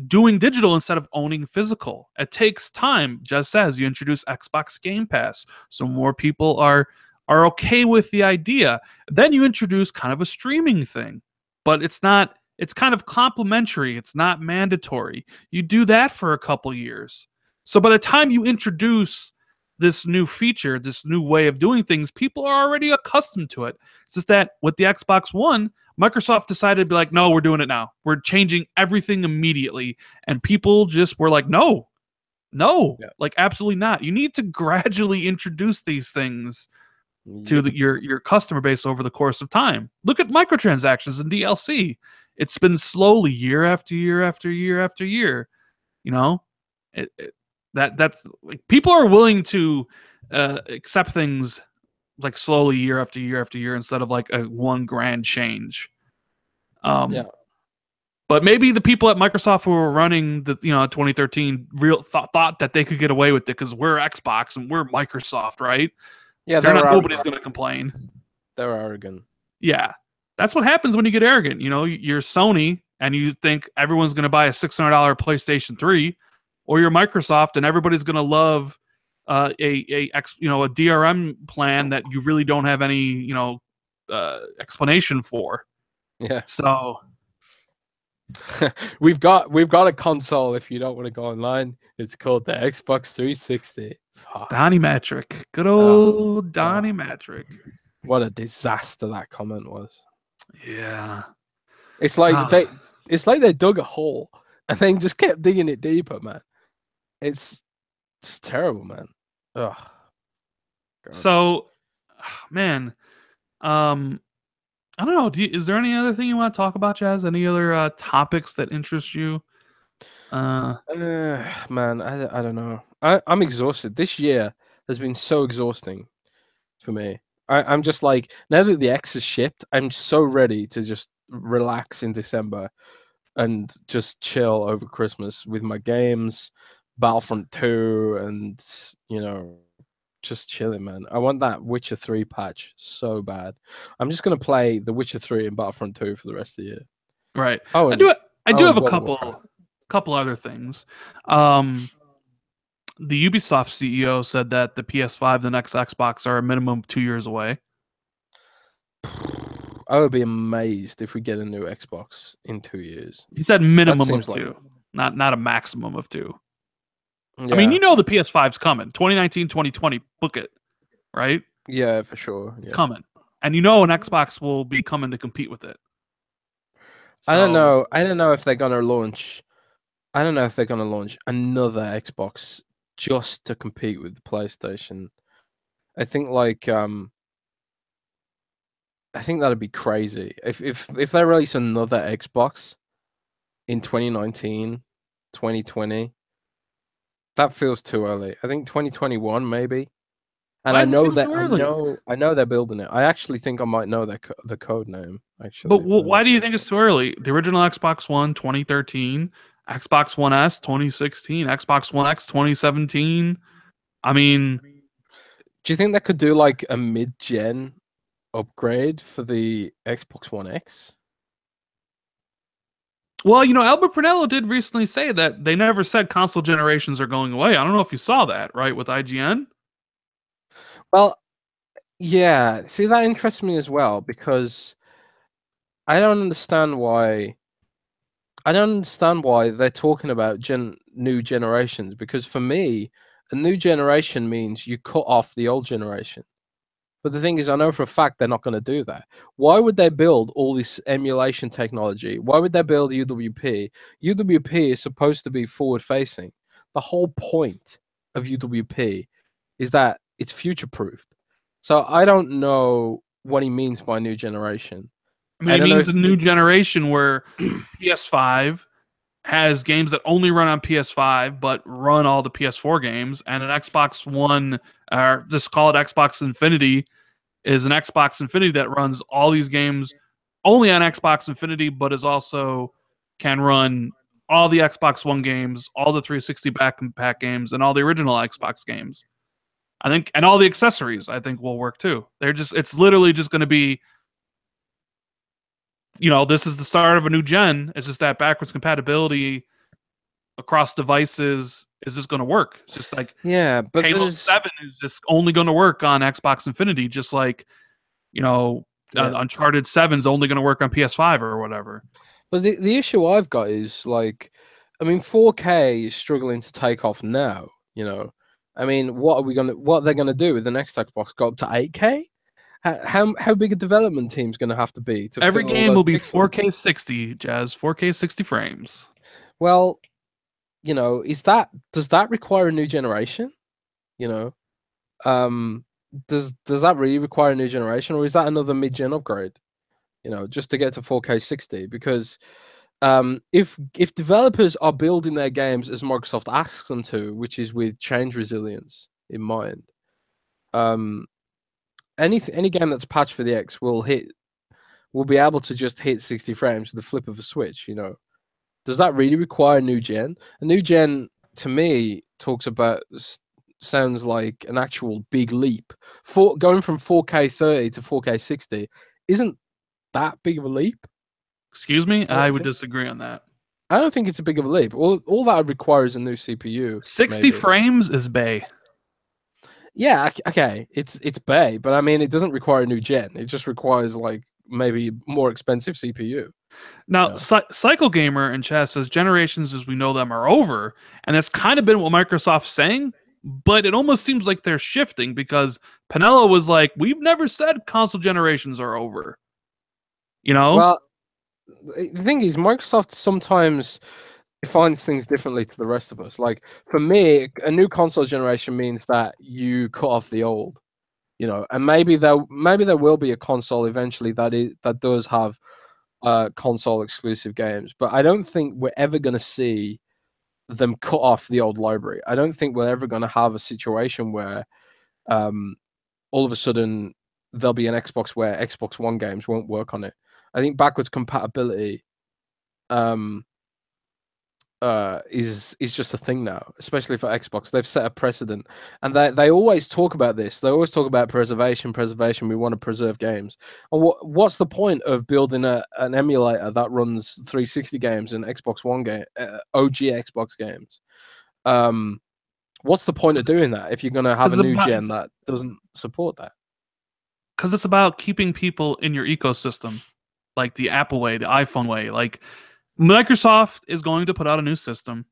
doing digital instead of owning physical. It takes time. Just as you introduce Xbox Game Pass, so more people are okay with the idea. Then you introduce kind of a streaming thing, but it's not. It's kind of complementary. It's not mandatory. You do that for a couple years. So by the time you introduce this new feature, this new way of doing things, people are already accustomed to it. It's just that with the Xbox One, Microsoft decided to be like, no, we're doing it now. We're changing everything immediately. And people just were like, no, no, Yeah. like absolutely not. You need to gradually introduce these things to Yep. your customer base over the course of time. Look at microtransactions and DLC. It's been slowly year after year after year after year. You know, it, it, that's like people are willing to accept things like slowly year after year after year instead of like a one grand change. Yeah. But maybe the people at Microsoft who were running the 2013 real thought that they could get away with it because we're Xbox and we're Microsoft, right? Yeah, They're they were not. arrogant. Nobody's going to complain. They were arrogant. Yeah, that's what happens when you get arrogant. You're Sony and you think everyone's going to buy a $600 PlayStation 3, or you're Microsoft and everybody's going to love a DRM plan that you really don't have any explanation for. Yeah. So we've got a console if you don't want to go online. It's called the Xbox 360. Fuck. Donnie Matrick, good Oh, old Donnie God. Matrick. What a disaster that comment was. Yeah. It's like Ah. they dug a hole and then just kept digging it deeper, man. It's terrible, man. Ugh. God. So, man, Um, I don't know. Is there any other thing you want to talk about, Jazz? Any other topics that interest you? Uh, Man, I don't know. I'm exhausted. This year has been so exhausting for me. I'm just like, now that the X is shipped, I'm so ready to just relax in December and just chill over Christmas with my games, Battlefront 2, and just chilling, man. I want that Witcher 3 patch so bad. I'm just gonna play The Witcher 3 and Battlefront 2 for the rest of the year. right. Oh, I do. and I do have a World of Warcraft. couple other things. Um, the Ubisoft CEO said that the PS5, the next Xbox, are a minimum of 2 years away. I would be amazed if we get a new Xbox in 2 years. He said That minimum of seems like, two, not a maximum of two. I mean, yeah, the PS5's coming. 2019, 2020, book it, right? yeah, for sure, It's yeah. coming. And an Xbox will be coming to compete with it. I don't So, know. I don't know if they're gonna launch. I don't know if they're gonna launch another Xbox just to compete with the PlayStation. I think I think that'd be crazy. If they release another Xbox in 2019, 2020, that feels too early. I think 2021 maybe. And why does it feel too I early? know they're building it. I actually think I might know the code name But actually for the why do next you one. think it's too early? The original Xbox One, 2013, Xbox One S, 2016, Xbox One X, 2017. I mean, Do you think they could do like a mid-gen upgrade for the Xbox One X? well, Albert Pernello did recently say that they never said console generations are going away. I don't know if you saw that, right, with IGN. Well, yeah. See, that interests me as well because I don't understand why. I don't understand why they're talking about new generations because for me, a new generation means you cut off the old generation. But the thing is, I know for a fact they're not going to do that. Why would they build all this emulation technology? Why would they build UWP? UWP is supposed to be forward facing. The whole point of UWP is that it's future proofed. So I don't know what he means by new generation. I mean, I it don't know means the if new generation where PS5 has games that only run on PS5 but run all the PS4 games, and an Xbox One, or just call it Xbox Infinity, is an Xbox Infinity that runs all these games only on Xbox Infinity, but is also can run all the Xbox One games, all the 360 back and pack games, and all the original Xbox games. I think, and all the accessories, I think will work too. It's literally just going to be, this is the start of a new gen. It's just that backwards compatibility across devices is just going to work. It's just like yeah, but Halo there's 7 is just only going to work on Xbox Infinity, just like, yeah. Uncharted 7 is only going to work on PS5 or whatever. But the issue I've got is like, I mean, 4K is struggling to take off now. You know, I mean, what they're gonna do with the next Xbox? Go up to 8K? How big a development team's gonna have to be to Every fill all game those will be pixels? 4K 60, Jazz, 4K 60 frames. Well, does that require a new generation? You know, um, does that really require a new generation, or is that another mid-gen upgrade? Just to get to 4K 60? Because if developers are building their games as Microsoft asks them to, which is with change resilience in mind, um, any game that's patched for the X will be able to just hit 60 frames with the flip of a switch. Does that really require a new gen? A new gen to me sounds like an actual big leap. Going from 4K 30 to 4K 60 isn't that big of a leap. Excuse me? I I don't would think. disagree on that. I don't think it's a big of a leap. All that requires a new CPU, 60 maybe. frames is bay. Yeah, okay, it's Bay, but I mean, it doesn't require a new gen. It just requires like maybe more expensive CPU. Now, Yeah. Cycle Gamer and Chess says generations as we know them are over, and that's kind of been what Microsoft's saying, but it almost seems like they're shifting because Pinello was like, "We've never said console generations are over." You know? Well, the thing is, Microsoft sometimes defines things differently to the rest of us. Like for me, a new console generation means that you cut off the old. you know, and maybe there will be a console eventually that does have console exclusive games, but I don't think we're ever going to see them cut off the old library. I don't think we're ever going to have a situation where all of a sudden there'll be an Xbox where Xbox One games won't work on it. I think backwards compatibility is just a thing now, especially for Xbox. They've set a precedent, and they always talk about this. They always talk about preservation. We want to preserve games. And what's the point of building an emulator that runs 360 games and Xbox One game, OG Xbox games? What's the point of doing that if you're going to have a new gen that doesn't support that? Because it's about keeping people in your ecosystem, like the Apple way, the iPhone way. Like Microsoft is going to put out a new system,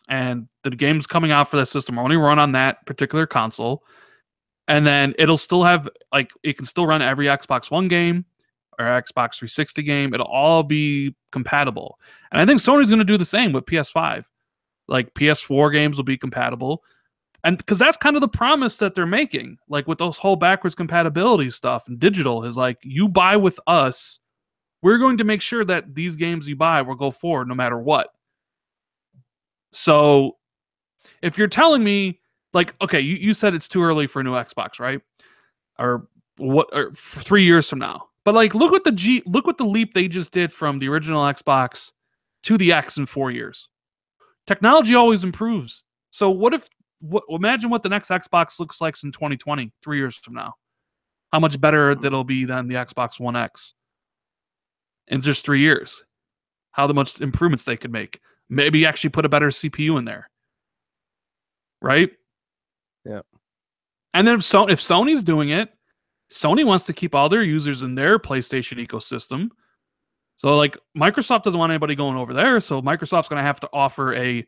and the games coming out for that system are only run on that particular console. And then it'll still have, like, it can still run every Xbox One game or Xbox 360 game. It'll all be compatible. And I think Sony's going to do the same with PS5. Like PS4 games will be compatible. And because that's kind of the promise that they're making, like with those whole backwards compatibility stuff and digital, is like, you buy with us, we're going to make sure that these games you buy will go forward no matter what. So if you're telling me, like, okay, you said it's too early for a new Xbox, right? Or what? Or 3 years from now. But like, look what the leap they just did from the original Xbox to the X in 4 years. Technology always improves. So imagine what the next Xbox looks like in 2020, 3 years from now. How much better it'll be than the Xbox One X in just 3 years. How much improvements they could make. Maybe actually put a better CPU in there. Right? Yeah. And then if Sony's doing it, Sony wants to keep all their users in their PlayStation ecosystem. So like Microsoft doesn't want anybody going over there, so Microsoft's going to have to offer a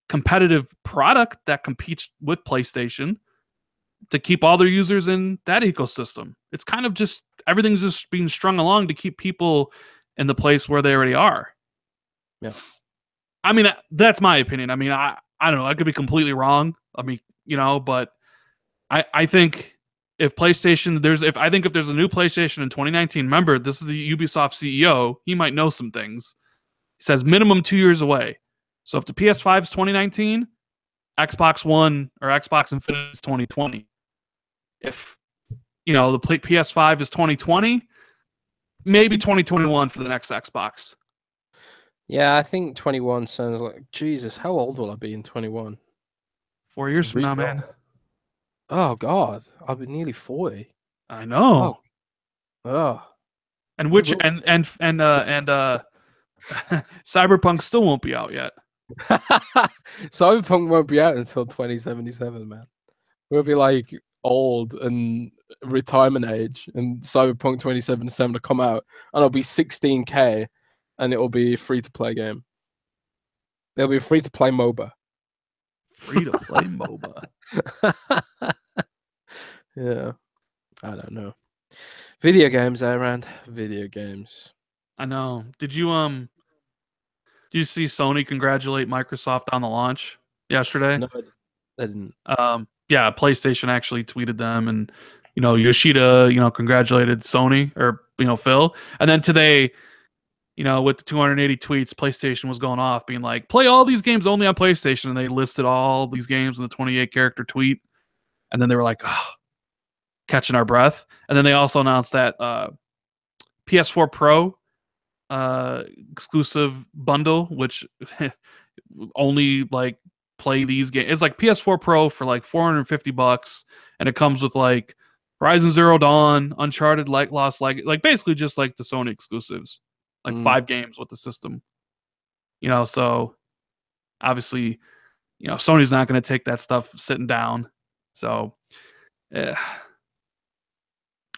competitive product that competes with PlayStation to keep all their users in that ecosystem. It's kind of just everything's just being strung along to keep people in the place where they already are. Yeah. I mean, that's my opinion. I mean, I don't know. I could be completely wrong. I mean, you know, but I think if PlayStation, if there's a new PlayStation in 2019, remember, this is the Ubisoft CEO. He might know some things. He says minimum 2 years away. So if the PS5 is 2019, Xbox One or Xbox Infinite is 2020. If, you know, the PS5 is 2020, maybe 2021 for the next Xbox. Yeah, I think 21 sounds like, Jesus, how old will I be in 21? 4 years from now, man. Oh, God. I'll be nearly 40. I know. Oh. And Cyberpunk still won't be out yet. Cyberpunk won't be out until 2077, man. We'll be like old and retirement age, and Cyberpunk 2077 will come out, and it'll be 16K, and it'll be a free-to-play game. It'll be a free-to-play MOBA. Free-to-play MOBA. Yeah. I don't know. Video games, Rand. Video games. I know. Did you see Sony congratulate Microsoft on the launch yesterday? No, I didn't. Yeah, PlayStation actually tweeted them, and you know, Yoshida, you know, congratulated Sony, or, you know, Phil. And then today, you know, with the 280 tweets, PlayStation was going off being like, play all these games only on PlayStation, and they listed all these games in the 28 character tweet. And then they were like, oh, catching our breath. And then they also announced that PS4 Pro exclusive bundle, which only like play these games. It's like PS4 Pro for like $450, and it comes with like Horizon Zero Dawn, Uncharted, like Lost Legacy, like basically just like the Sony exclusives, like 5 games with the system. You know, so obviously, you know, Sony's not going to take that stuff sitting down. So,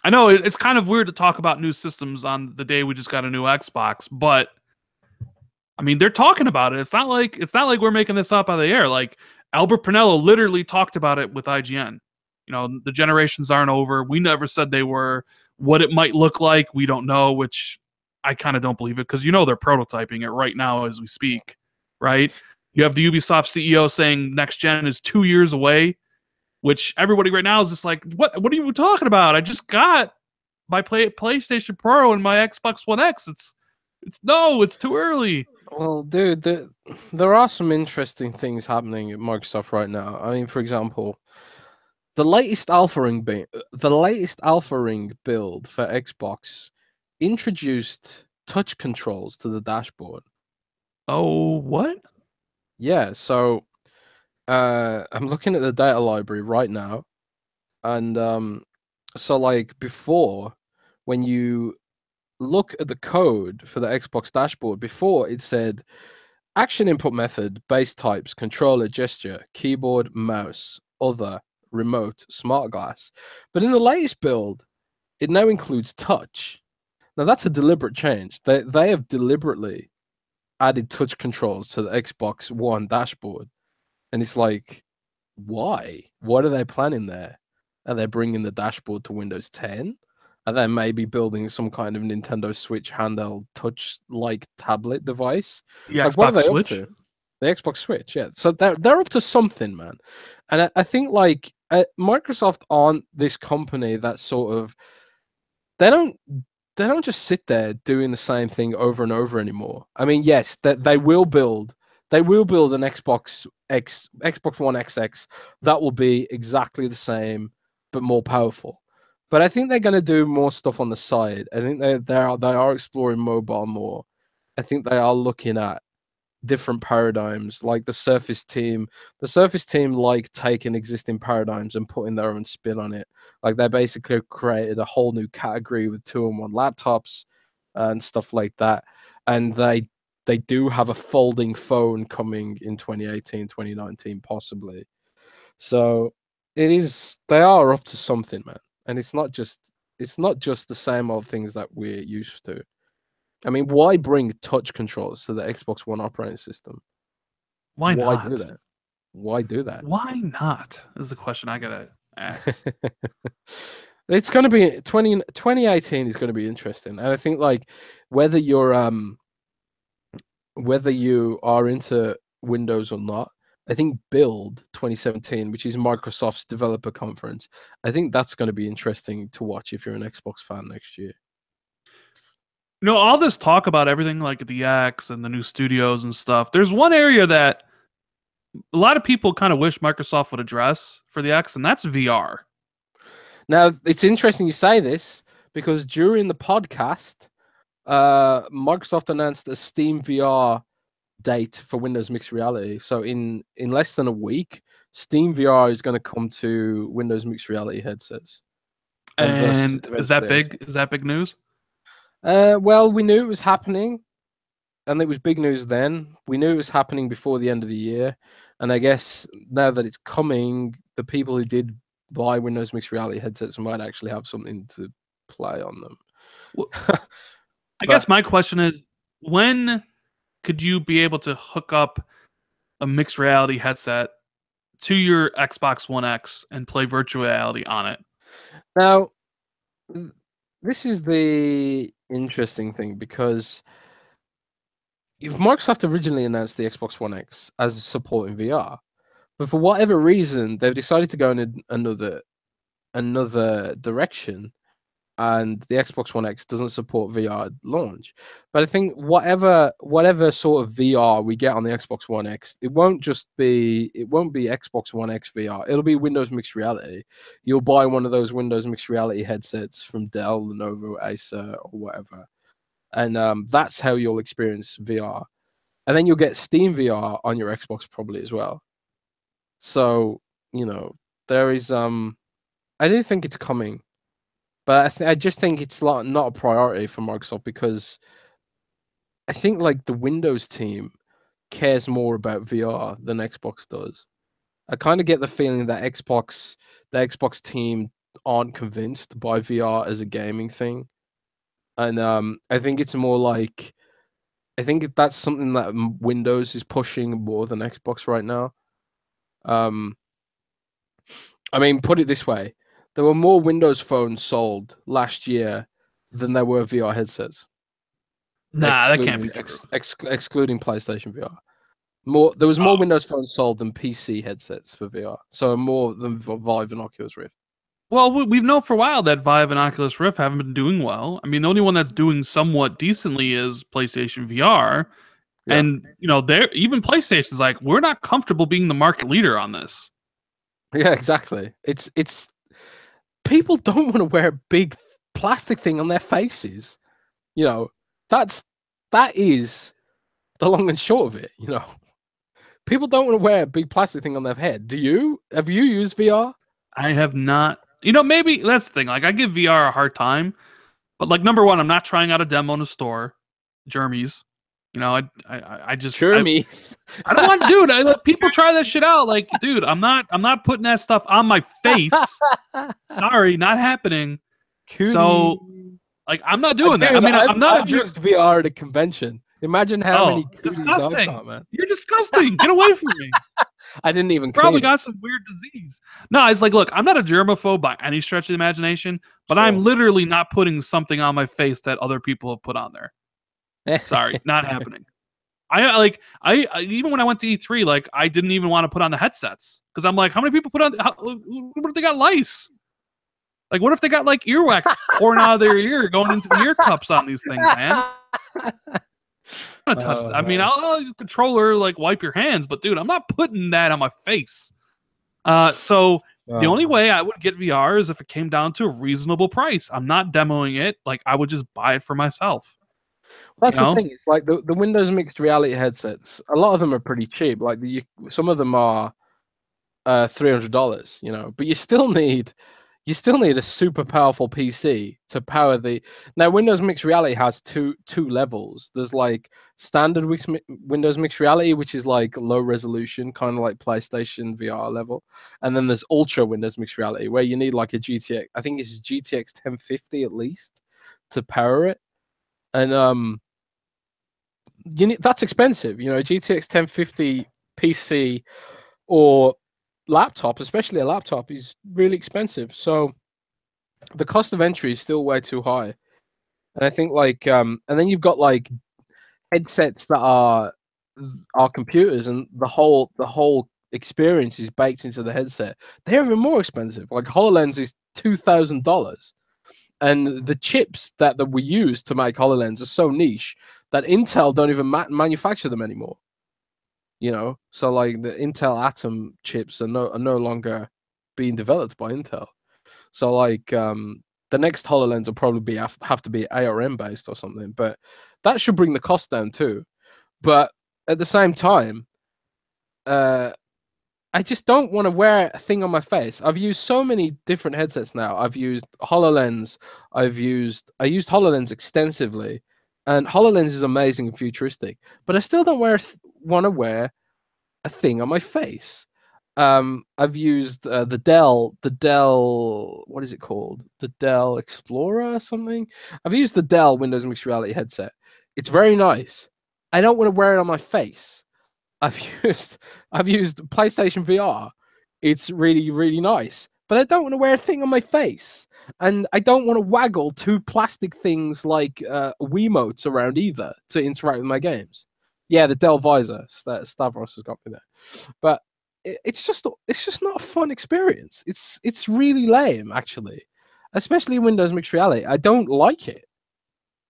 I know it's kind of weird to talk about new systems on the day we just got a new Xbox, but I mean, they're talking about it. It's not like we're making this up out of the air. Like Albert Pinello literally talked about it with IGN. You know, the generations aren't over. We never said they were. What it might look like, we don't know, which I kind of don't believe it, because, you know, they're prototyping it right now as we speak, right? You have the Ubisoft CEO saying next gen is 2 years away. which everybody right now is just like, what are you talking about? I just got my PlayStation Pro and my Xbox One X. It's too early. Well, dude, there are some interesting things happening at Microsoft right now. I mean, for example, the latest Alpha Ring build for Xbox introduced touch controls to the dashboard. Oh, what? Yeah, so I'm looking at the data library right now, and so like before, when you look at the code for the Xbox dashboard, before it said action input method, base types, controller, gesture, keyboard, mouse, other, remote, smart glass. But in the latest build, it now includes touch. Now that's a deliberate change. They have deliberately added touch controls to the Xbox One dashboard, and it's like, why? What are they planning there? Are they bringing the dashboard to Windows 10? Are they maybe building some kind of Nintendo Switch handheld touch-like tablet device? The Like, what are Xbox they up Switch? to? The Xbox Switch, yeah. So they're up to something, man. And I think like Microsoft aren't this company that sort of they don't they don't just sit there doing the same thing over and over anymore. I mean, yes, they will build an Xbox One XX that will be exactly the same but more powerful. But I think they're going to do more stuff on the side. I think they are exploring mobile more. I think they are looking at different paradigms like the Surface team like taking existing paradigms and putting their own spin on it. Like they basically created a whole new category with 2-in-1 laptops and stuff like that, and they do have a folding phone coming in 2018, 2019 possibly. So they are up to something, man. And it's not just the same old things that we're used to. I mean, why bring touch controls to the Xbox One operating system? Why Why do not? that? Why do that? Why not? Is the question I gotta ask. It's going to be 2018 is going to be interesting. And I think like whether you're whether you are into Windows or not, I think Build 2017, which is Microsoft's developer conference, I think that's going to be interesting to watch if you're an Xbox fan next year. All this talk about everything like the X and the new studios and stuff. There's one area that a lot of people kind of wish Microsoft would address for the X, and that's VR. Now, it's interesting you say this because during the podcast, Microsoft announced a Steam VR date for Windows Mixed Reality. So in less than a week, Steam VR is going to come to Windows Mixed Reality headsets, and thus And is that eventually big? Is that big news? Well, we knew it was happening, and it was big news then. We knew it was happening before the end of the year, and I guess now that it's coming, the people who did buy Windows Mixed Reality headsets might actually have something to play on them. Well, I But guess my question is, when could you be able to hook up a mixed reality headset to your Xbox One X and play virtual reality on it? now, this is the interesting thing because if Microsoft originally announced the Xbox One X as supporting VR, but for whatever reason they've decided to go in another direction, and the Xbox One X doesn't support VR at launch. But I think whatever sort of VR we get on the Xbox One X, it won't be Xbox One X VR. It'll be Windows Mixed Reality. You'll buy one of those Windows Mixed Reality headsets from Dell, Lenovo, Acer, or whatever, and that's how you'll experience VR. And then you'll get Steam VR on your Xbox probably as well. So there is I do think it's coming. But I just think it's not a priority for Microsoft because I think like the Windows team cares more about VR than Xbox does. I kind of get the feeling that the Xbox team aren't convinced by VR as a gaming thing, and I think it's more like I think that's something that Windows is pushing more than Xbox right now. Um, I mean, put it this way: there were more Windows phones sold last year than there were VR headsets. Nah, that can't be true. Excluding PlayStation VR. There was more Oh, Windows phones sold than PC headsets for VR. So more than Vive and Oculus Rift. well, we've known for a while that Vive and Oculus Rift haven't been doing well. I mean, the only one that's doing somewhat decently is PlayStation VR. Yeah. And they're even PlayStation's like, we're not comfortable being the market leader on this. Yeah, exactly. It's people don't want to wear a big plastic thing on their faces. You know, that is the long and short of it. People don't want to wear a big plastic thing on their head. Do you? Have you used VR? I have not. Maybe that's the thing. Like, I give VR a hard time, but like number one, I'm not trying out a demo in a store. Jermies. I just Jermies. I don't want, dude. I let people try that shit out. Like, dude, I'm not putting that stuff on my face. Sorry, not happening. So, like, I'm not doing that. I Dude, mean, I'm not I've used VR at a convention. Imagine how many cooties I've disgusting. got, man. You're disgusting. Get away from me. I didn't even Probably clean it. got some weird disease. No, it's like, look, I'm not a germaphobe by any stretch of the imagination, but Sure. I'm literally not putting something on my face that other people have put on there. Sorry, not happening. I even when I went to E3, like, I didn't even want to put on the headsets because I'm like, how many people put on? What if they got lice? Like, what if they got like earwax pouring out of their ear, going into the ear cups on these things, man? I'm not touching. I mean, I'll controller, like, wipe your hands, but dude, I'm not putting that on my face. So the only way I would get VR is if it came down to a reasonable price. I'm not demoing it. Like, I would just buy it for myself. That's the thing. It's like the Windows mixed reality headsets. A lot of them are pretty cheap. Like some of them are $300. But you still need a super powerful PC to power the. Now, Windows mixed reality has two levels. There's like standard Windows mixed reality, which is like low resolution, kind of like PlayStation VR level, and then there's ultra Windows mixed reality, where you need like a GTX. I think it's GTX 1050 at least to power it, and that's expensive. GTX 1050 PC or laptop, especially a laptop, is really expensive. So the cost of entry is still way too high. And I think and then you've got like headsets that are computers, and the whole experience is baked into the headset. They're even more expensive. Like HoloLens is $2,000. And the chips that we use to make HoloLens are so niche that Intel don't even manufacture them anymore. So like the Intel Atom chips are no longer being developed by Intel. So like the next HoloLens will probably have to be ARM based or something, but that should bring the cost down too. But at the same time, I just don't want to wear a thing on my face. I've used so many different headsets now. I've used HoloLens. I used HoloLens extensively, and HoloLens is amazing and futuristic. But I still don't want to wear a thing on my face. I've used the Dell. What is it called? The Dell Explorer or something. I've used the Dell Windows Mixed Reality headset. It's very nice. I don't want to wear it on my face. I've used PlayStation VR. It's really, really nice, but I don't want to wear a thing on my face, and I don't want to waggle two plastic things like Wiimotes around either to interact with my games. Yeah, the Dell visor. Stavros has got me there, but it's just not a fun experience. It's really lame, actually, especially Windows Mixed Reality. I don't like it.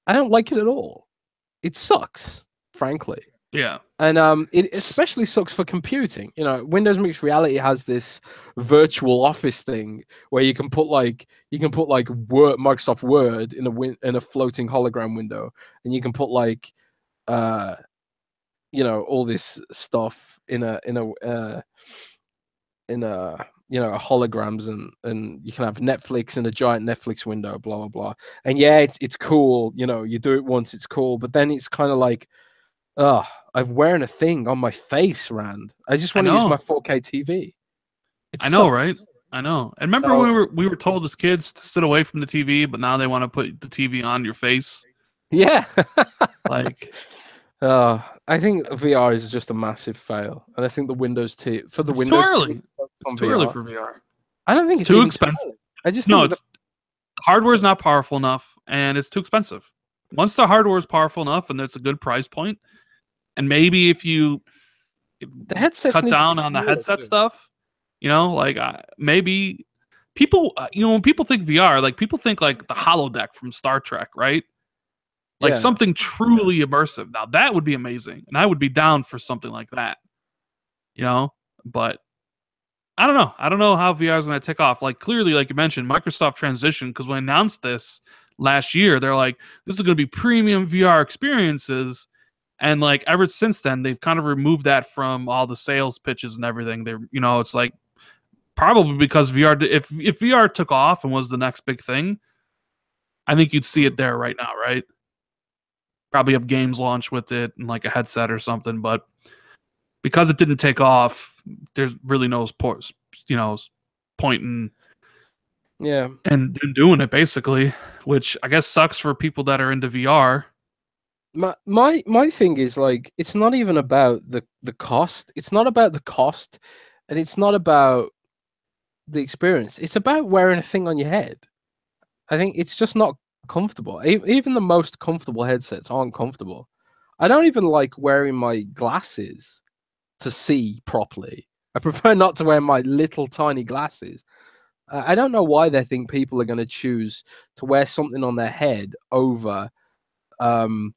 I don't like it at all. It sucks, frankly. Yeah. And it especially sucks for computing. Windows Mixed Reality has this virtual office thing where you can put like Microsoft Word in a floating hologram window, and you can put like all this stuff in a holograms, and you can have Netflix in a giant Netflix window, blah blah blah. And yeah, it's cool. You do it once, it's cool, but then it's kind of like, I'm wearing a thing on my face, Rand. I just want to use my 4K TV. I know, right? I know. And remember we were told as kids to sit away from the TV, but now they want to put the TV on your face. Yeah. Like, I think VR is just a massive fail, and I think the Windows for the it's Windows too early. It's too early for VR. I don't think it's too expensive. I just hardware is not powerful enough, and it's too expensive. Once the hardware is powerful enough, and it's a good price point, and maybe if you The headsets cut need to down be on the smaller headset too. stuff. Like maybe people, when people think VR, like people think like the holodeck from Star Trek, right? Like Yeah. something truly immersive. Now that would be amazing, and I would be down for something like that. You know, but I don't know. I don't know how VR is going to take off. Like clearly, like you mentioned, Microsoft transitioned because when they announced this last year, they're like, "This is going to be premium VR experiences." And like ever since then, they've kind of removed that from all the sales pitches and everything. They're, it's like probably because VR, if VR took off and was the next big thing, I think you'd see Mm. it there right now, right? Probably have games launch with it and like a headset or something. But because it didn't take off, there's really no you know point Yeah. in doing it basically, which I guess sucks for people that are into VR. My thing is like it's not even about the cost. It's not about the cost, and it's not about the experience. It's about wearing a thing on your head. I think it's just not comfortable. Even the most comfortable headsets aren't comfortable. I don't even like wearing my glasses to see properly. I prefer not to wear my little tiny glasses. I don't know why they think people are going to choose to wear something on their head um,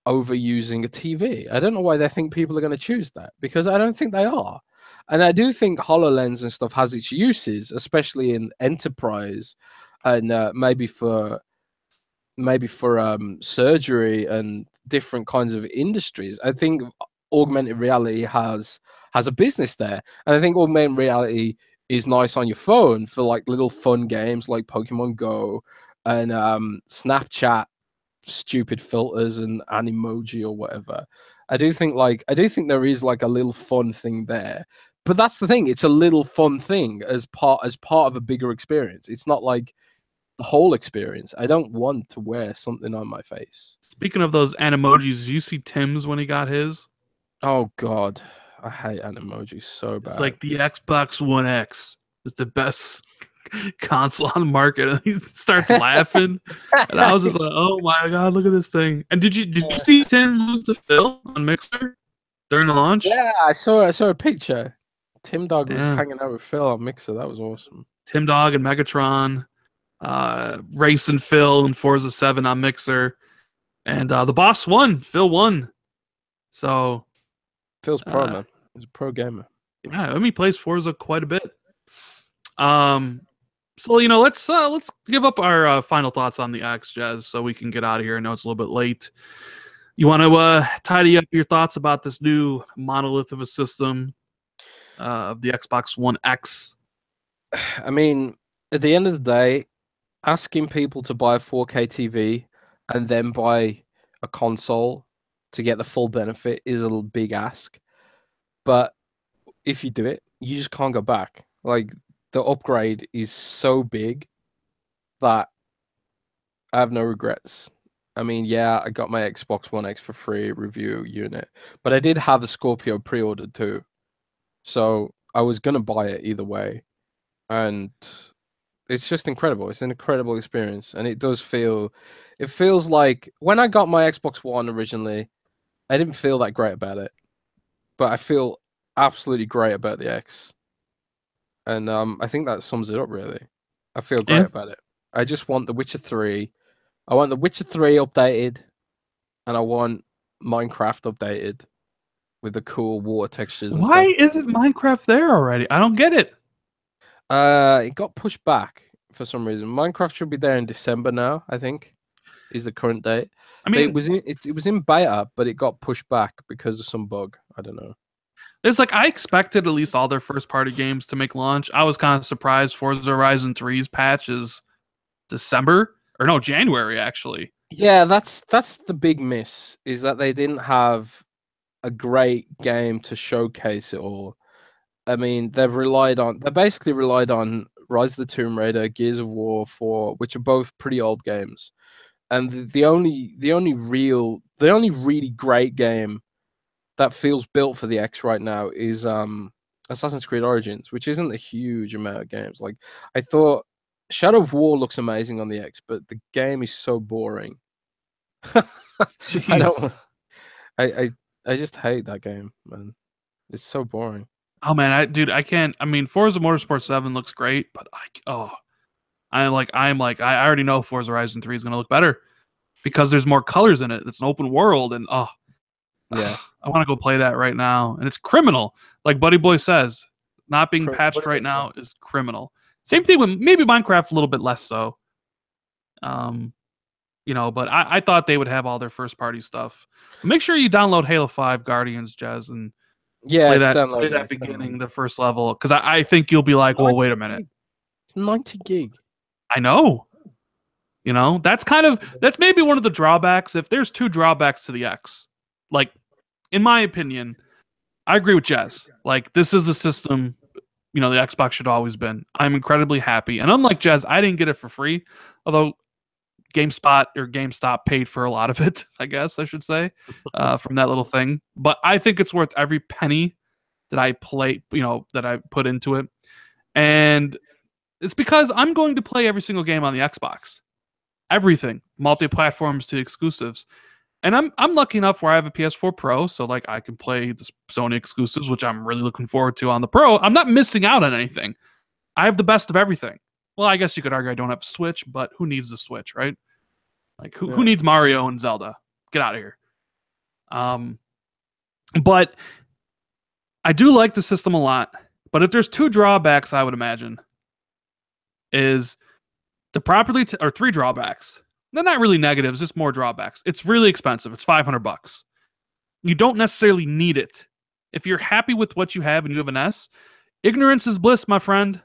over using a TV. I don't know why they think people are going to choose that because I don't think they are. And I do think HoloLens and stuff has its uses, especially in enterprise and maybe for surgery and different kinds of industries. I think augmented reality has a business there, and I think augmented reality is nice on your phone for like little fun games like Pokemon Go and Snapchat stupid filters and an emoji or whatever. I do think there is like a little fun thing there. But that's the thing, it's a little fun thing as part of a bigger experience. It's not like the whole experience. I don't want to wear something on my face. Speaking of those animojis, you see Tim's when he got his? Oh god. I hate animojis so It's bad. like the Xbox One X is the best console on the market, and he starts laughing, and I was just like, "Oh my god, look at this thing!" And did you see Tim lose to Phil on Mixer during the launch? Yeah, I saw a picture. Tim Dog was Yeah, hanging out with Phil on Mixer. That was awesome. Tim Dog and Megatron, racing Phil and Forza 7 on Mixer, and the boss won. Phil won. So Phil's pro, uh, man. He's a pro gamer. yeah, I mean, he plays Forza quite a bit. Um, so let's give up our final thoughts on the X, Jazz, so we can get out of here. I know it's a little bit late. You want to tidy up your thoughts about this new monolith of a system of the Xbox One X? I mean, at the end of the day, asking people to buy a 4K TV and then buy a console to get the full benefit is a big ask. But if you do it, you just can't go back. Like the upgrade is so big that I have no regrets. I mean, yeah, I got my Xbox One X for free review unit, but I did have the Scorpio pre-ordered too. So I was gonna buy it either way. And it's just incredible. It's an incredible experience, and it feels like when I got my Xbox One originally, I didn't feel that great about it, but I feel absolutely great about the X, and I think that sums it up really. I feel Yeah. great about it. I just want The Witcher 3. I want The Witcher 3 updated, and I want Minecraft updated with the cool water textures and Why stuff. isn't Minecraft there already? I don't get it. It got pushed back for some reason. Minecraft should be there in December now, I think, is the current date. I But it mean, was in beta, but it got pushed back because of some bug. I don't know. it's like I expected at least all their first party games to make launch. I was kind of surprised Forza Horizon 3's patch is December or no, January actually. Yeah, that's the big miss is that they didn't have a great game to showcase it all. I mean, they basically relied on Rise of the Tomb Raider, Gears of War 4, which are both pretty old games. And the only really great game that feels built for the X right now is Assassin's Creed Origins, which isn't a huge amount of games. Like I thought Shadow of War looks amazing on the X, but the game is so boring. I Jeez. don't I I just hate that game, man. It's so boring. Oh man, dude, I can't. I mean, Forza Motorsport 7 looks great, but I already know Forza Horizon 3 is gonna look better because there's more colors in it. It's an open world, and Yeah. I want to go play that right now. And it's criminal, like Buddy Boy says. Not being patched What do right you mean? now is criminal. Same thing with maybe Minecraft a little bit less so. Um, but I thought they would have all their first party stuff. But make sure you download Halo 5 Guardians, Jazz, and Yeah, play it's that downloading. It's downloading. beginning, the first level, because I think you'll be like, well, wait 90 a minute. gig. It's 90 gig. I know. That's maybe one of the drawbacks. If there's two drawbacks to the X, like in my opinion, I agree with Jez. Like this is a system, the Xbox should always been. I'm incredibly happy. And unlike Jez, I didn't get it for free. Although GameSpot or GameStop paid for a lot of it, I guess I should say, from that little thing. But I think it's worth every penny that I that I put into it. And it's because I'm going to play every single game on the Xbox. Everything, multi-platforms to exclusives. And I'm lucky enough where I have a PS4 Pro, so like I can play the Sony exclusives, which I'm really looking forward to on the Pro. I'm not missing out on anything. I have the best of everything. Well, I guess you could argue I don't have a Switch, but who needs the Switch, right? Like who Yeah. needs Mario and Zelda? Get out of here. But I do like the system a lot. But if there's two drawbacks, I would imagine is the properly or three drawbacks. They're not really negatives, it's more drawbacks. It's really expensive. It's $500. You don't necessarily need it. If you're happy with what you have and you have an S, ignorance is bliss, my friend.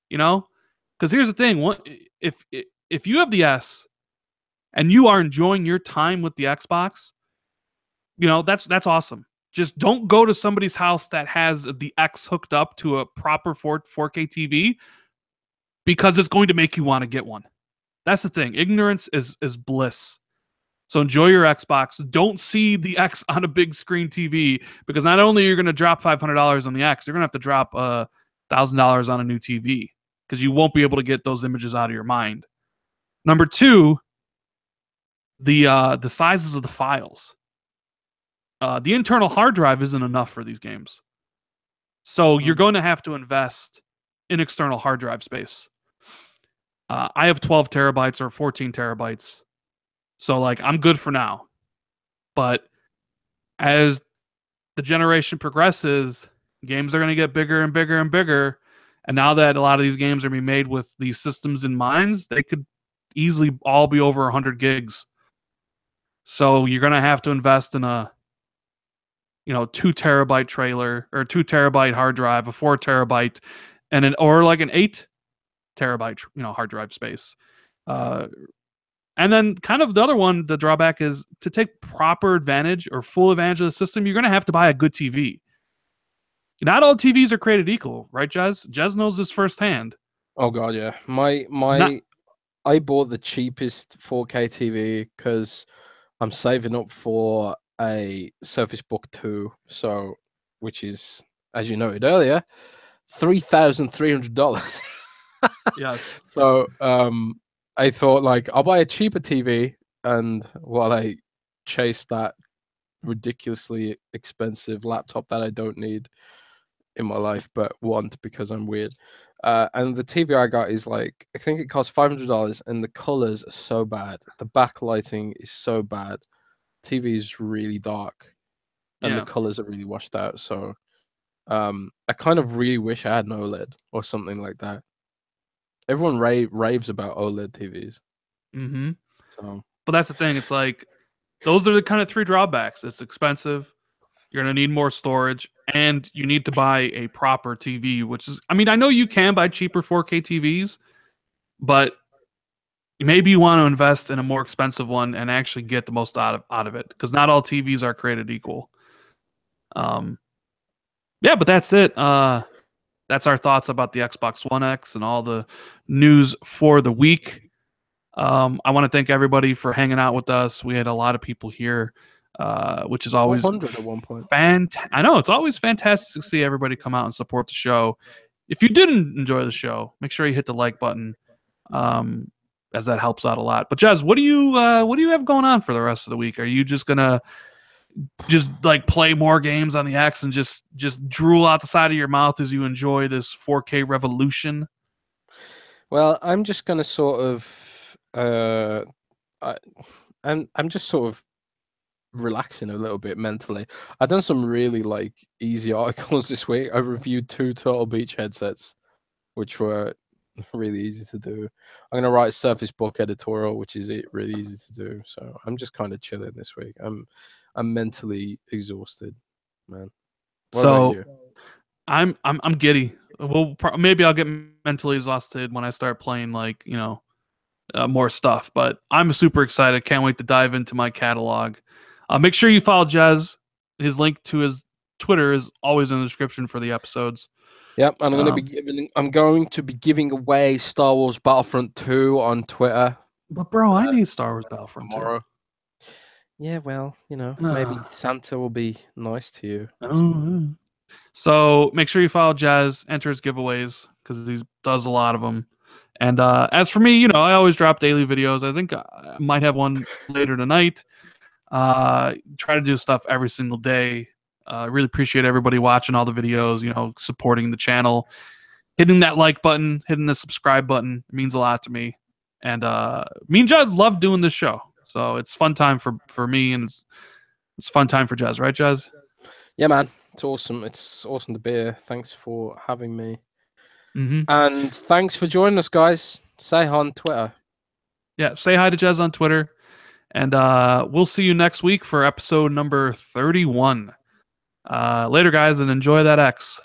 Because here's the thing: if you have the S and you are enjoying your time with the Xbox, that's awesome. Just don't go to somebody's house that has the X hooked up to a proper 4K TV because it's going to make you want to get one. That's the thing. Ignorance is bliss. So enjoy your Xbox. Don't see the X on a big screen TV because not only are you going to drop $500 on the X, you're going to have to drop $1,000 on a new TV because you won't be able to get those images out of your mind. Number two, the sizes of the files. The internal hard drive isn't enough for these games. So you're going to have to invest in external hard drive space. I have 12 terabytes or 14 terabytes. So like I'm good for now. But as the generation progresses, games are going to get bigger and bigger and bigger. And now that a lot of these games are being made with these systems in mind, they could easily all be over 100 gigs. So you're going to have to invest in a 2 terabyte trailer or 2 terabyte hard drive, a 4 terabyte, and an 8 terabyte hard drive space. And then kind of the other one, the drawback is to take proper advantage or full advantage of the system, you're going to have to buy a good TV. Not all TVs are created equal, right, Jez? Jez knows this firsthand. Oh god, yeah. I bought the cheapest 4K TV because I'm saving up for a Surface Book 2, which is, as you noted earlier, $3,300. Yes. So I thought like I'll buy a cheaper TV, and while I chase that ridiculously expensive laptop that I don't need in my life but want because I'm weird. And the TV I got is like, I think it costs $500, and the colors are so bad. The backlighting is so bad. TV is really dark, and the colors are really washed out. So I kind of really wish I had an OLED or something like that. Everyone raves about OLED TVs. Mm-hmm. So, but that's the thing. It's like those are the kind of three drawbacks. It's expensive. You're going to need more storage, and you need to buy a proper TV, which is, I mean, I know you can buy cheaper 4K TVs, but maybe you want to invest in a more expensive one and actually get the most out of it, because not all TVs are created equal. Yeah, but that's it. That's our thoughts about the Xbox One X and all the news for the week. I want to thank everybody for hanging out with us. We had a lot of people here, which is always 400 at one point. I know it's always fantastic to see everybody come out and support the show. If you didn't enjoy the show, make sure you hit the like button, as that helps out a lot. But Jez, what do you have going on for the rest of the week? Are you just gonna just like play more games on the X and just drool out the side of your mouth as you enjoy this 4K revolution? Well, I'm just gonna sort of I, I'm just sort of relaxing a little bit mentally. I've done some really like easy articles this week. I reviewed 2 Turtle Beach headsets, which were really easy to do. I'm gonna write a Surface Book editorial, which is really easy to do. So I'm just kind of chilling this week. I'm mentally exhausted, man. What about So you? I'm giddy. Well, maybe I'll get mentally exhausted when I start playing like more stuff. But I'm super excited. Can't wait to dive into my catalog. Make sure you follow Jez. His link to his Twitter is always in the description for the episodes. Yep, and Um, I'm going to be giving away Star Wars Battlefront 2 on Twitter but bro, I need Star Wars Battlefront too. tomorrow. Yeah, well, maybe Santa will be nice to you. So make sure you follow Jazz, enter his giveaways because he does a lot of them. And as for me, I always drop daily videos. I think I might have one later tonight. Try to do stuff every single day. Really appreciate everybody watching all the videos, supporting the channel, hitting that like button, hitting the subscribe button. It means a lot to me. And me and Jazz love doing this show. So it's fun time for me, and it's fun time for Jazz, right, Jazz? Yeah, man. It's awesome. It's awesome to be here. Thanks for having me. Mm-hmm. And thanks for joining us, guys. Say hi on Twitter. Yeah, say hi to Jez on Twitter. And we'll see you next week for episode number 31. Later, guys, and enjoy that X.